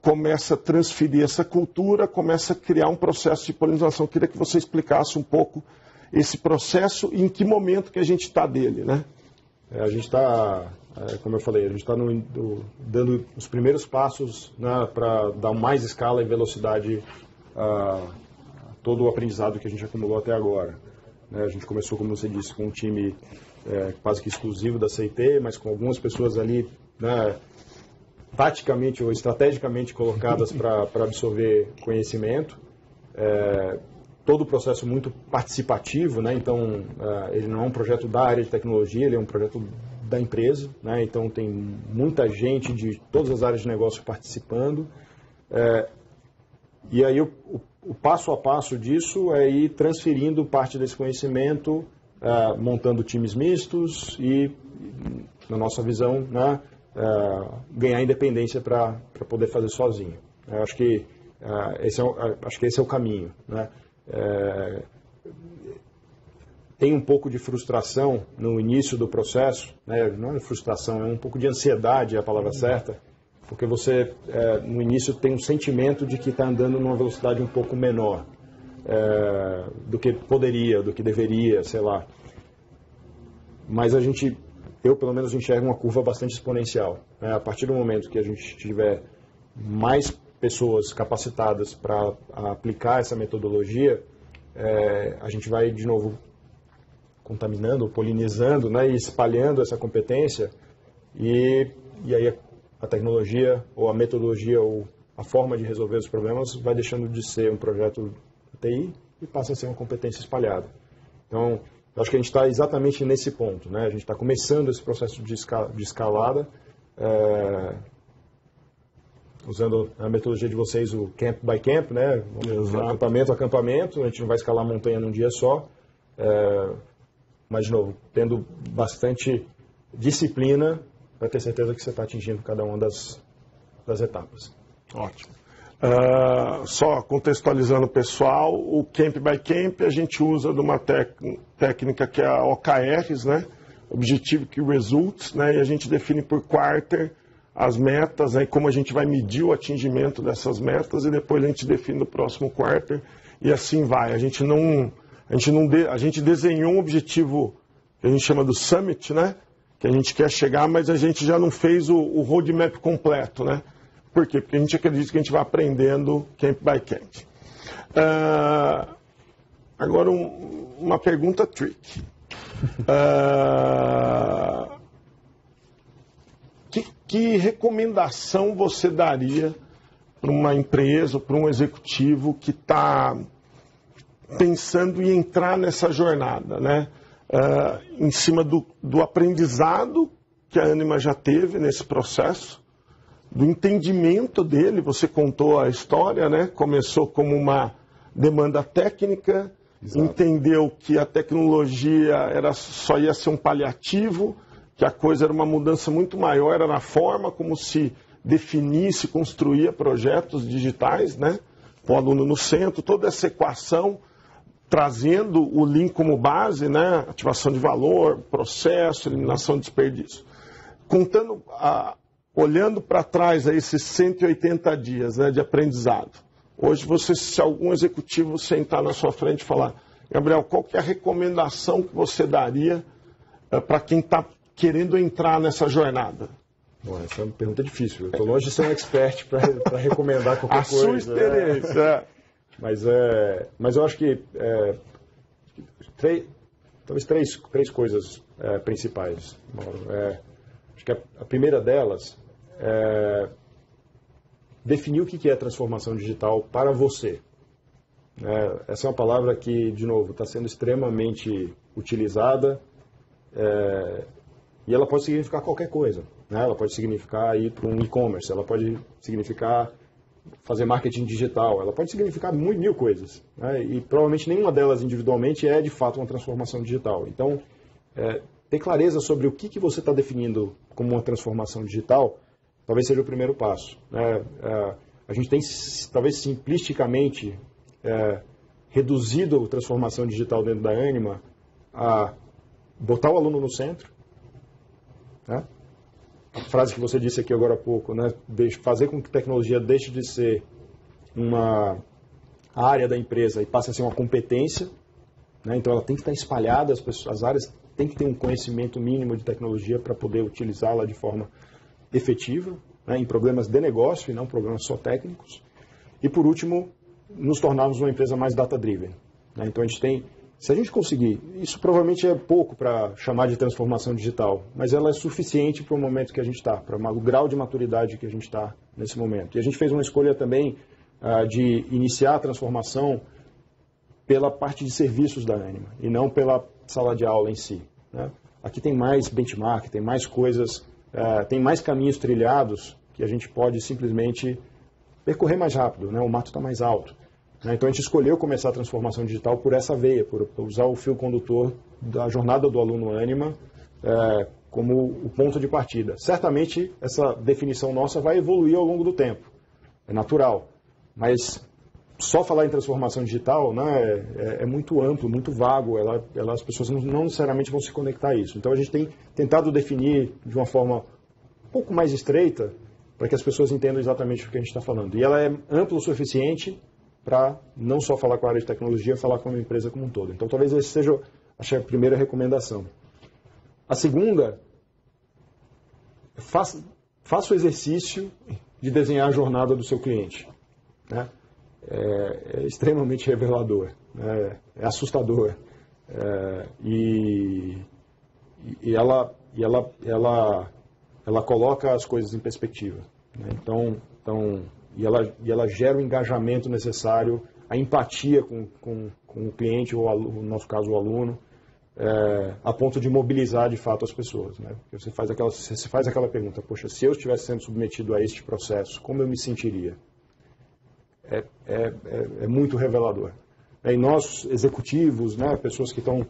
começa a transferir essa cultura, começa a criar um processo de polinização. Eu queria que você explicasse um pouco esse processo e em que momento que a gente está dele, né? A gente está, como eu falei, a gente está dando os primeiros passos, né, para dar mais escala e velocidade a todo o aprendizado que a gente acumulou até agora. A gente começou, como você disse, com um time quase que exclusivo da C&T, mas com algumas pessoas ali, né, taticamente ou estrategicamente colocadas para absorver conhecimento. Todo o processo muito participativo, né? Então ele não é um projeto da área de tecnologia, ele é um projeto da empresa, né? Então tem muita gente de todas as áreas de negócio participando, e aí o passo a passo disso é ir transferindo parte desse conhecimento, montando times mistos e, na nossa visão, né, ganhar independência para poder fazer sozinho. Eu acho que esse é o caminho, né? tem um pouco de frustração no início do processo, né? Não é frustração, é um pouco de ansiedade, é a palavra certa, porque você, no início, tem um sentimento de que está andando numa velocidade um pouco menor do que poderia, do que deveria, sei lá. Mas eu pelo menos enxergo uma curva bastante exponencial, né? A partir do momento que a gente tiver mais pessoas capacitadas para aplicar essa metodologia, a gente vai, de novo, contaminando, polinizando, né, e espalhando essa competência, e aí a tecnologia, ou a metodologia, ou a forma de resolver os problemas vai deixando de ser um projeto TI e passa a ser uma competência espalhada. Então, eu acho que a gente está exatamente nesse ponto, né? A gente está começando esse processo de escalada, usando a metodologia de vocês, o camp by camp, né? Acampamento a acampamento, a gente não vai escalar a montanha num dia só, mas, de novo, tendo bastante disciplina para ter certeza que você está atingindo cada uma das etapas. Ótimo. Só contextualizando o pessoal, o Camp by Camp a gente usa de uma técnica que é a OKRs, né? Objective Key Results, né? E a gente define por quarter as metas, né? Como a gente vai medir o atingimento dessas metas, e depois a gente define o próximo quarter, e assim vai. A gente desenhou um objetivo que a gente chama do Summit, né? Que a gente quer chegar, mas a gente já não fez o roadmap completo, né? Por quê? Porque a gente acredita que a gente vai aprendendo camp by camp. Agora, uma pergunta trick. Que recomendação você daria para uma empresa, para um executivo que está pensando em entrar nessa jornada, né? Em cima do aprendizado que a Anima já teve nesse processo, do entendimento dele, você contou a história, né? Começou como uma demanda técnica, exato. Entendeu que a tecnologia só ia ser um paliativo, que a coisa era uma mudança muito maior, era na forma como se definisse, construía projetos digitais, né? Com o aluno no centro, toda essa equação, trazendo o Lean como base, né? Ativação de valor, processo, eliminação de desperdício. Olhando para trás a esses 180 dias, né, de aprendizado, hoje se algum executivo sentar na sua frente e falar, Gabriel, qual que é a recomendação que você daria para quem está querendo entrar nessa jornada? Bom, essa é uma pergunta difícil. Eu estou longe de ser um expert para recomendar qualquer coisa. A sua experiência. Né? Mas eu acho que talvez três coisas principais, Mauro. Acho que a primeira delas é definir o que é transformação digital para você. Essa é uma palavra que, de novo, está sendo extremamente utilizada e ela pode significar qualquer coisa. Né? Ela pode significar ir para um e-commerce, ela pode significar fazer marketing digital, ela pode significar mil coisas. Né? E provavelmente nenhuma delas individualmente é, de fato, uma transformação digital. Então, ter clareza sobre o que você está definindo como uma transformação digital, talvez seja o primeiro passo. Né? A gente tem, talvez simplisticamente, reduzido a transformação digital dentro da Anima a botar o aluno no centro. Né? A frase que você disse aqui agora há pouco, né? Fazer com que a tecnologia deixe de ser uma área da empresa e passe a ser uma competência. Né? Então ela tem que estar espalhada, as áreas têm que ter um conhecimento mínimo de tecnologia para poder utilizá-la de forma efetiva, né? Em problemas de negócio e não problemas só técnicos. E por último, nos tornarmos uma empresa mais data-driven. Né? Então a gente tem, se a gente conseguir, isso provavelmente é pouco para chamar de transformação digital, mas ela é suficiente para o momento que a gente está, para o grau de maturidade que a gente está nesse momento. E a gente fez uma escolha também de iniciar a transformação pela parte de serviços da Anima e não pela sala de aula em si. Né? Aqui tem mais benchmark, tem mais coisas, tem mais caminhos trilhados que a gente pode simplesmente percorrer mais rápido, né? O mato está mais alto. Né? Então a gente escolheu começar a transformação digital por essa veia, por usar o fio condutor da jornada do aluno Anima como o ponto de partida. Certamente essa definição nossa vai evoluir ao longo do tempo, é natural, mas só falar em transformação digital, né, é muito amplo, muito vago, as pessoas não necessariamente vão se conectar a isso. Então a gente tem tentado definir de uma forma um pouco mais estreita para que as pessoas entendam exatamente o que a gente está falando. E ela é ampla o suficiente para não só falar com a área de tecnologia, falar com a empresa como um todo. Então talvez essa seja, acho, a primeira recomendação. A segunda, faça o exercício de desenhar a jornada do seu cliente, né? É extremamente revelador, né? É assustador, e ela coloca as coisas em perspectiva, né? Então, e ela gera o engajamento necessário, a empatia com o cliente, ou no nosso caso o aluno, a ponto de mobilizar de fato as pessoas, né? Porque você faz aquela pergunta: poxa, se eu estivesse sendo submetido a este processo, como eu me sentiria? É muito revelador. E nós, executivos, né, pessoas que estão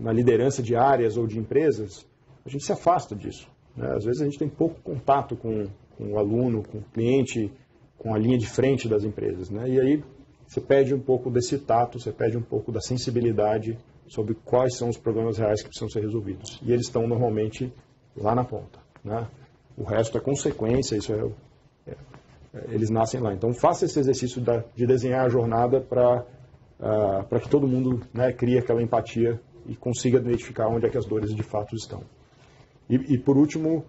na liderança de áreas ou de empresas, a gente se afasta disso, né? Às vezes a gente tem pouco contato com o aluno, com o cliente, com a linha de frente das empresas, né? E aí você perde um pouco desse tato, você perde um pouco da sensibilidade sobre quais são os problemas reais que precisam ser resolvidos. E eles estão normalmente lá na ponta, né? O resto é consequência, eles nascem lá. Então faça esse exercício de desenhar a jornada para que todo mundo, né, crie aquela empatia e consiga identificar onde é que as dores de fato estão. E por último,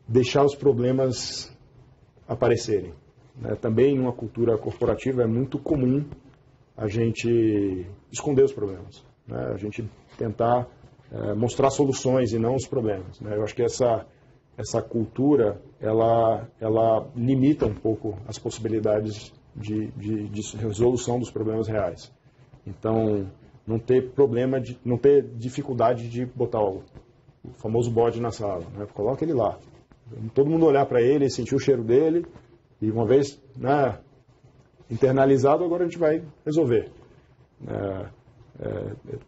deixar os problemas aparecerem, né? Também numa cultura corporativa é muito comum a gente esconder os problemas, né? A gente tentar mostrar soluções e não os problemas, né? Eu acho que essa cultura, ela limita um pouco as possibilidades de resolução dos problemas reais. Então, não ter dificuldade de botar o famoso bode na sala, né? Coloca ele lá. Todo mundo olhar para ele, sentir o cheiro dele, e uma vez, né, internalizado, agora a gente vai resolver.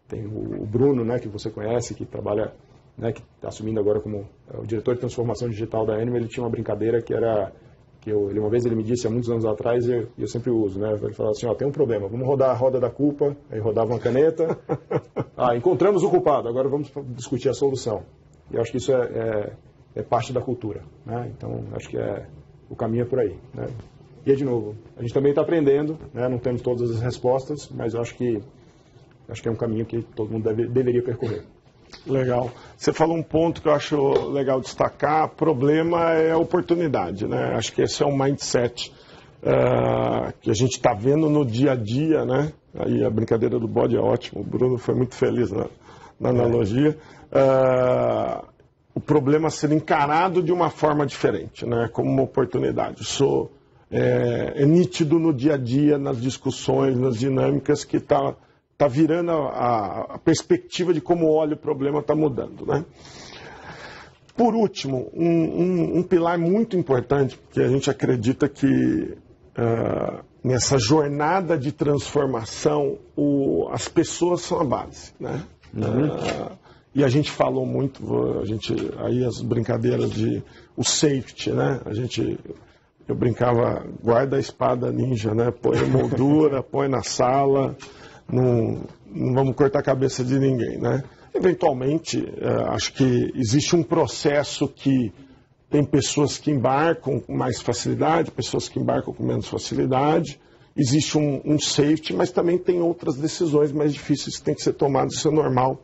Tem o Bruno, né, que você conhece, que trabalha, né, que está assumindo agora como o diretor de transformação digital da Anima. Ele tinha uma brincadeira que era, uma vez ele me disse há muitos anos atrás, e eu sempre uso, né? Ele falava assim: ó, tem um problema, vamos rodar a roda da culpa. Aí rodava uma caneta, encontramos o culpado, agora vamos discutir a solução. E eu acho que isso é parte da cultura, né? Então acho que o caminho é por aí, né? E de novo, a gente também está aprendendo, né? Não temos todas as respostas, mas eu acho que é um caminho que todo mundo deveria percorrer. Legal. Você falou um ponto que eu acho legal destacar: problema é oportunidade, né? Acho que esse é um mindset que a gente está vendo no dia a dia, né? Aí a brincadeira do bode é ótimo, o Bruno foi muito feliz na analogia. O problema ser encarado de uma forma diferente, né? Como uma oportunidade. Isso é nítido no dia a dia, nas discussões, nas dinâmicas, que está virando a perspectiva de como olha o problema, está mudando, né? Por último, um pilar muito importante, porque a gente acredita que nessa jornada de transformação, as pessoas são a base, né? E a gente falou muito, aí as brincadeiras o safety, né? Eu brincava, guarda a espada ninja, né? Põe a moldura, põe na sala. Não vamos cortar a cabeça de ninguém, né? Eventualmente, acho que existe um processo que tem pessoas que embarcam com mais facilidade, pessoas que embarcam com menos facilidade. Existe um safety, mas também tem outras decisões mais difíceis que têm que ser tomadas, isso é normal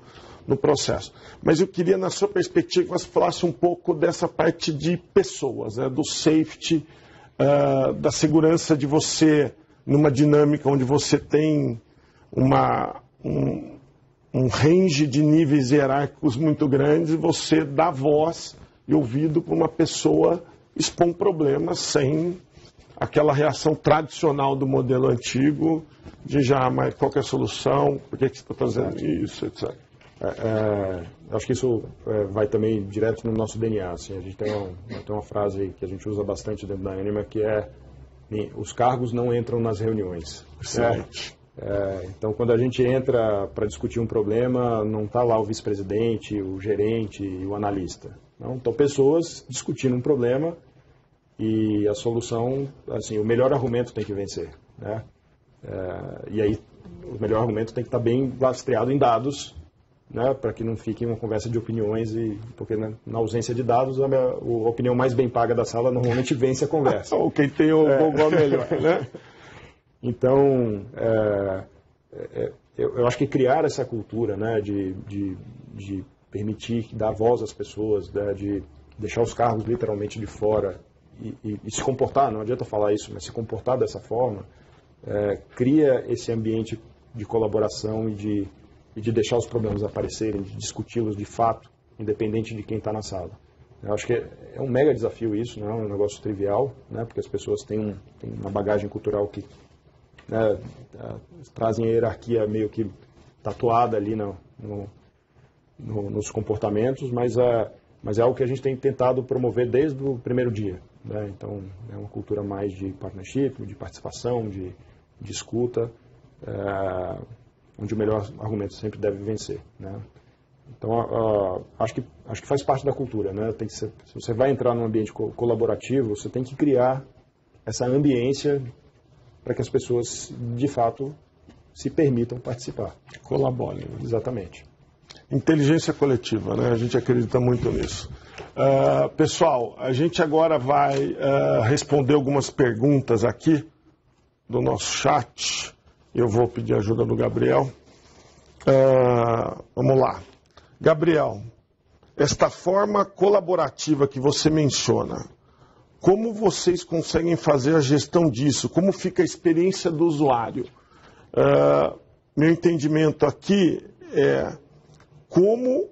no processo. Mas eu queria, na sua perspectiva, que você falasse um pouco dessa parte de pessoas, né? Do safety, da segurança de você, numa dinâmica onde você tem um range de níveis hierárquicos muito grandes, e você dá voz e ouvido para uma pessoa expor um problema sem aquela reação tradicional do modelo antigo de mas qual que é a solução, por que você está fazendo isso, etc. Acho que isso vai também direto no nosso DNA. Assim. A gente tem uma frase que a gente usa bastante dentro da Anima, que é: os cargos não entram nas reuniões. Certo. Então, quando a gente entra para discutir um problema, não está lá o vice-presidente, o gerente e o analista. Não? Então, pessoas discutindo um problema e a solução, assim, o melhor argumento tem que vencer, né? E aí o melhor argumento tem que estar bem lastreado em dados, né, para que não fique uma conversa de opiniões, porque na ausência de dados a opinião mais bem paga da sala normalmente vence a conversa. Ou quem tem o gogó melhor, né? Então, eu acho que criar essa cultura, né, de permitir dar voz às pessoas, né, de deixar os cargos literalmente de fora e se comportar, não adianta falar isso, mas se comportar dessa forma, cria esse ambiente de colaboração e de deixar os problemas aparecerem, de discuti-los de fato, independente de quem está na sala. Eu acho que é um mega desafio isso, não é um negócio trivial, né, porque as pessoas têm uma bagagem cultural que, né, trazem a hierarquia meio que tatuada ali nos comportamentos, mas é algo que a gente tem tentado promover desde o primeiro dia, né? Então, é uma cultura mais de partnership, de participação, de escuta, onde o melhor argumento sempre deve vencer, né? Então, acho que faz parte da cultura, né? Se você vai entrar num ambiente colaborativo, você tem que criar essa ambiência para que as pessoas, de fato, se permitam participar. Colaborem. Né? Exatamente. Inteligência coletiva, né? A gente acredita muito nisso. Pessoal, a gente agora vai responder algumas perguntas aqui do nosso chat. Eu vou pedir ajuda do Gabriel. Vamos lá. Gabriel, esta forma colaborativa que você menciona, como vocês conseguem fazer a gestão disso? Como fica a experiência do usuário? Meu entendimento aqui é como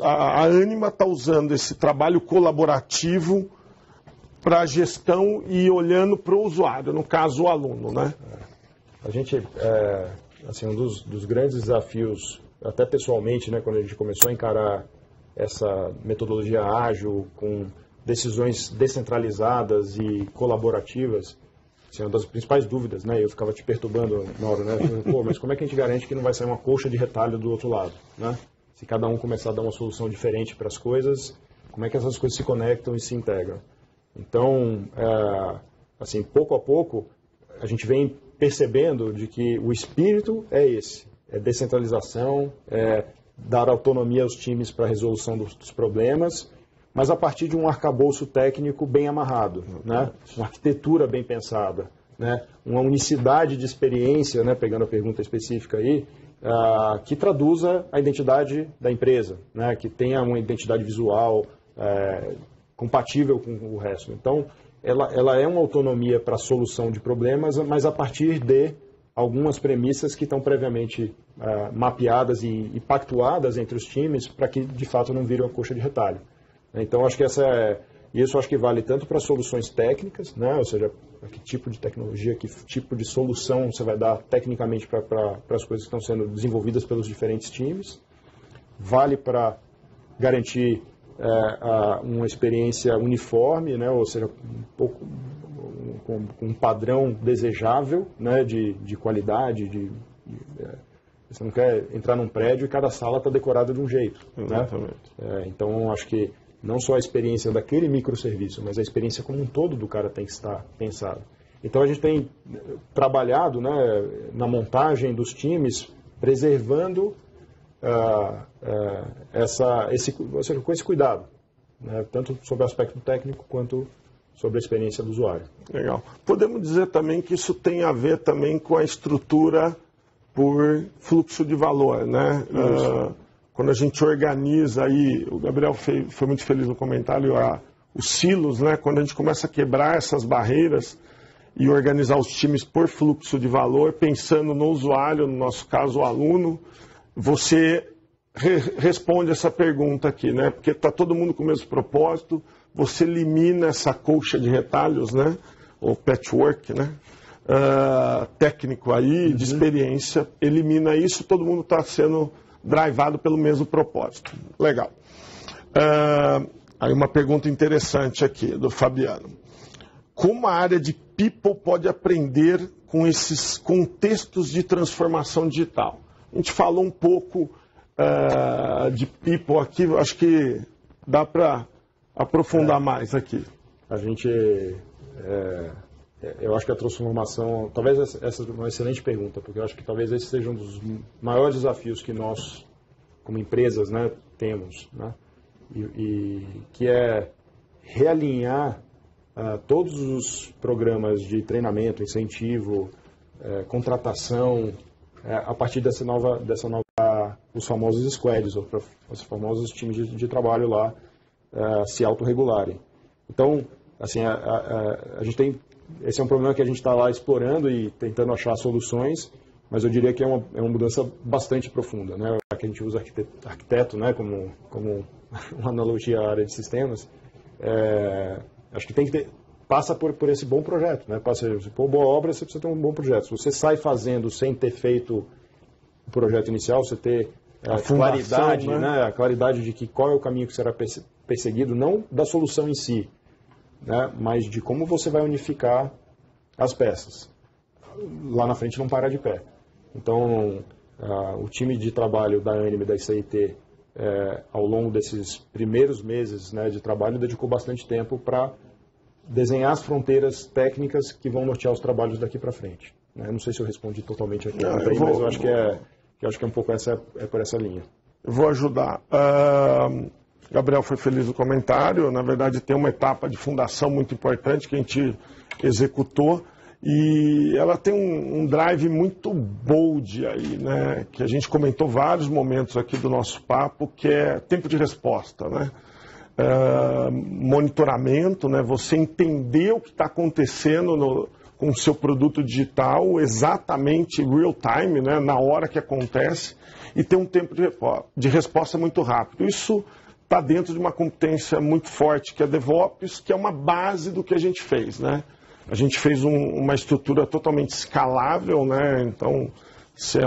a Anima está usando esse trabalho colaborativo para a gestão e olhando para o usuário, no caso o aluno, né? A gente, assim, um dos grandes desafios, até pessoalmente, né, quando a gente começou a encarar essa metodologia ágil com decisões descentralizadas e colaborativas, assim, uma das principais dúvidas, né, eu ficava te perturbando na hora, né, pô, mas como é que a gente garante que não vai sair uma colcha de retalho do outro lado, né? Se cada um começar a dar uma solução diferente para as coisas, como é que essas coisas se conectam e se integram? Então, assim, pouco a pouco, a gente vem percebendo de que o espírito é esse, é descentralização, é dar autonomia aos times para a resolução dos problemas, mas a partir de um arcabouço técnico bem amarrado, né? Uma arquitetura bem pensada, né? Uma unicidade de experiência, né? Pegando a pergunta específica aí, que traduza a identidade da empresa, né? Que tenha uma identidade visual compatível com o resto. Então, ela é uma autonomia para a solução de problemas, mas a partir de algumas premissas que estão previamente mapeadas e pactuadas entre os times para que, de fato, não vire uma coxa de retalho. Então, acho que isso acho que vale tanto para soluções técnicas, né? Ou seja, que tipo de tecnologia, que tipo de solução você vai dar tecnicamente para as coisas que estão sendo desenvolvidas pelos diferentes times. Vale para garantir uma experiência uniforme, né? Ou seja, com um padrão desejável, né? de qualidade, você não quer entrar num prédio e cada sala está decorada de um jeito. Exatamente. Né? Então, acho que não só a experiência daquele microserviço, mas a experiência como um todo do cara tem que estar pensada. Então, a gente tem trabalhado, né, na montagem dos times, preservando com esse cuidado, né, tanto sobre o aspecto técnico quanto sobre a experiência do usuário. Legal. Podemos dizer também que isso tem a ver também com a estrutura por fluxo de valor, né? Quando a gente organiza aí, o Gabriel foi muito feliz no comentário, os silos, né? Quando a gente começa a quebrar essas barreiras e organizar os times por fluxo de valor, pensando no usuário, no nosso caso o aluno, você responde essa pergunta aqui, né? Porque está todo mundo com o mesmo propósito, você elimina essa colcha de retalhos, né? Ou patchwork, né? Técnico aí, de experiência, elimina isso, todo mundo está sendo drivado pelo mesmo propósito. Legal. Aí uma pergunta interessante aqui, do Fabiano. Como a área de People pode aprender com esses contextos de transformação digital? A gente falou um pouco de People aqui, acho que dá para aprofundar mais aqui. a gente, eu acho que a transformação, talvez essa é uma excelente pergunta, porque eu acho que talvez esse seja um dos maiores desafios que nós, como empresas, né, temos, né, e que é realinhar todos os programas de treinamento, incentivo, contratação, a partir dessa nova, os famosos squads, ou os famosos times de trabalho lá se autorregularem. Então, assim, a gente tem, esse é um problema que a gente está lá explorando e tentando achar soluções, mas eu diria que é uma mudança bastante profunda, né? Que a gente usa arquiteto, né, como uma analogia à área de sistemas. Acho que passa por esse bom projeto, né? Se for boa obra, você precisa ter um bom projeto. Se você sai fazendo sem ter feito o projeto inicial, você ter a claridade, né? A claridade de qual é o caminho que será perseguido, não da solução em si, né? Mas de como você vai unificar as peças. Lá na frente não para de pé. Então, o time de trabalho da Anime, da CIT, ao longo desses primeiros meses, né, de trabalho, dedicou bastante tempo para desenhar as fronteiras técnicas que vão nortear os trabalhos daqui para frente. Eu não sei se eu respondi totalmente aqui, mas eu acho que é um pouco por essa linha. Eu vou ajudar. Gabriel foi feliz no comentário. Na verdade, tem uma etapa de fundação muito importante que a gente executou e ela tem um drive muito bold aí, né? Que a gente comentou vários momentos aqui do nosso papo, que é tempo de resposta, né? Monitoramento, né? Você entender o que está acontecendo com o seu produto digital, exatamente real time, né? Na hora que acontece, e ter um tempo de resposta muito rápido. Isso está dentro de uma competência muito forte, que é DevOps, que é uma base do que a gente fez, né? A gente fez uma estrutura totalmente escalável, né? Então, se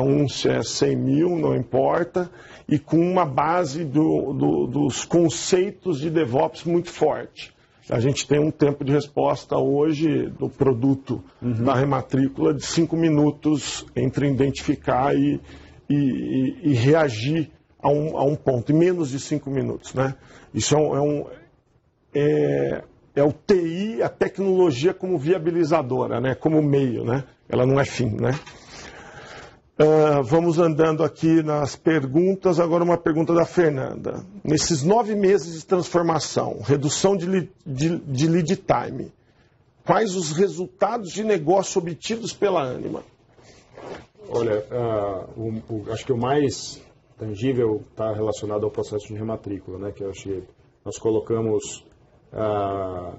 é 100 mil, não importa, e com uma base dos conceitos de DevOps muito forte. A gente tem um tempo de resposta hoje do produto da rematrícula de 5 minutos entre identificar e reagir a um ponto, em menos de 5 minutos, né? Isso é o TI, a tecnologia como viabilizadora, né? Como meio, né? Ela não é fim, né? Vamos andando aqui nas perguntas. Agora uma pergunta da Fernanda. Nesses 9 meses de transformação, redução de lead time, quais os resultados de negócio obtidos pela Anima? Olha, acho que o mais tangível está relacionado ao processo de rematrícula, né? Que eu acho que nós colocamos,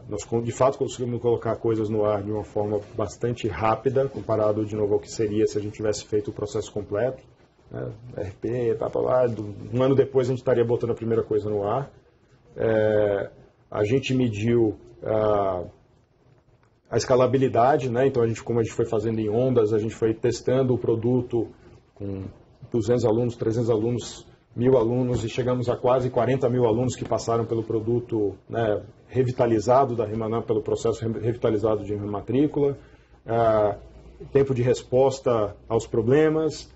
nós de fato conseguimos colocar coisas no ar de uma forma bastante rápida, comparado de novo ao que seria se a gente tivesse feito o processo completo, né? RP, um ano depois a gente estaria botando a primeira coisa no ar. A gente mediu a escalabilidade, né? Então como a gente foi fazendo em ondas, a gente foi testando o produto com 200 alunos, 300 alunos, 1.000 alunos, e chegamos a quase 40 mil alunos que passaram pelo produto, né, revitalizado da Rimanan, pelo processo revitalizado de rematrícula, tempo de resposta aos problemas,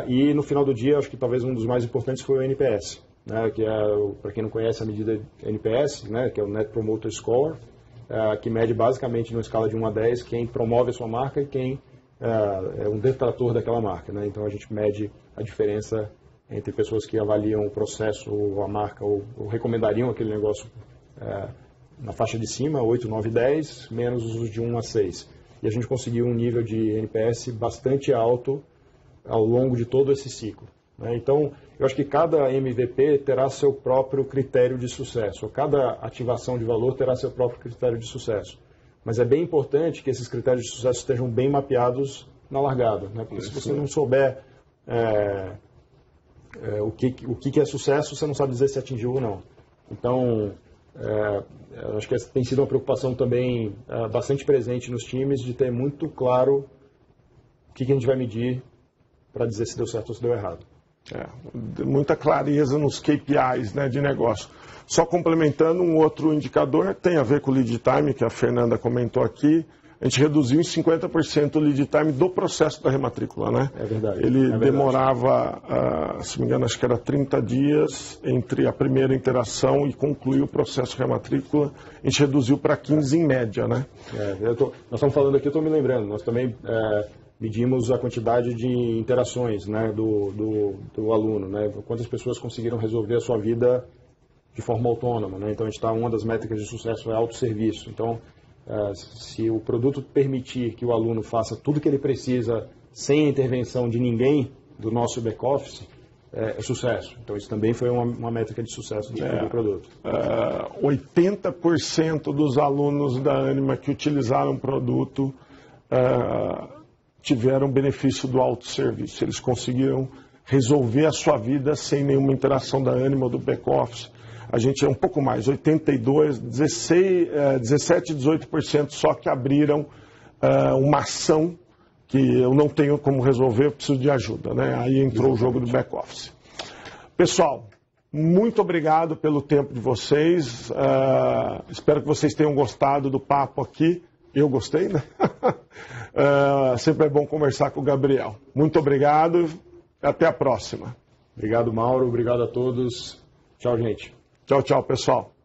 e no final do dia, acho que talvez um dos mais importantes foi o NPS, né, que para quem não conhece a medida NPS, né, que é o Net Promoter Score, que mede basicamente numa escala de 1 a 10 quem promove a sua marca e quem é um detrator daquela marca, né? Então a gente mede a diferença entre pessoas que avaliam o processo ou a marca ou recomendariam aquele negócio na faixa de cima, 8, 9, 10, menos os de 1 a 6. E a gente conseguiu um nível de NPS bastante alto ao longo de todo esse ciclo, né? Então, eu acho que cada MVP terá seu próprio critério de sucesso, ou cada ativação de valor terá seu próprio critério de sucesso. Mas é bem importante que esses critérios de sucesso estejam bem mapeados na largada, né? Porque se você não souber o que é sucesso, você não sabe dizer se atingiu ou não. Então, acho que essa tem sido uma preocupação também bastante presente nos times, de ter muito claro o que a gente vai medir para dizer se deu certo ou se deu errado. Muita clareza nos KPIs, né, de negócio. Só complementando, um outro indicador tem a ver com o lead time, que a Fernanda comentou aqui, a gente reduziu em 50% o lead time do processo da rematrícula, né? É verdade. Ele demorava, se não me engano, acho que era 30 dias entre a primeira interação e concluir o processo de rematrícula. A gente reduziu para 15 em média, né? Nós estamos falando aqui, eu estou me lembrando, nós também medimos a quantidade de interações, né, do aluno, né? Quantas pessoas conseguiram resolver a sua vida de forma autônoma, né? Então, uma das métricas de sucesso é autosserviço. Então, se o produto permitir que o aluno faça tudo que ele precisa sem a intervenção de ninguém do nosso back-office, é sucesso. Então, isso também foi uma métrica de sucesso do produto. 80% dos alunos da Ânima que utilizaram o produto tiveram benefício do autosserviço. Eles conseguiram resolver a sua vida sem nenhuma interação da Ânima ou do back-office. A gente é um pouco mais, 82, 17, 18% só que abriram uma ação que eu não tenho como resolver, eu preciso de ajuda, né? Aí entrou o jogo do back-office. Pessoal, muito obrigado pelo tempo de vocês. Espero que vocês tenham gostado do papo aqui. Eu gostei, né? Sempre é bom conversar com o Gabriel. Muito obrigado. Até a próxima. Obrigado, Mauro. Obrigado a todos. Tchau, gente. Tchau, tchau, pessoal.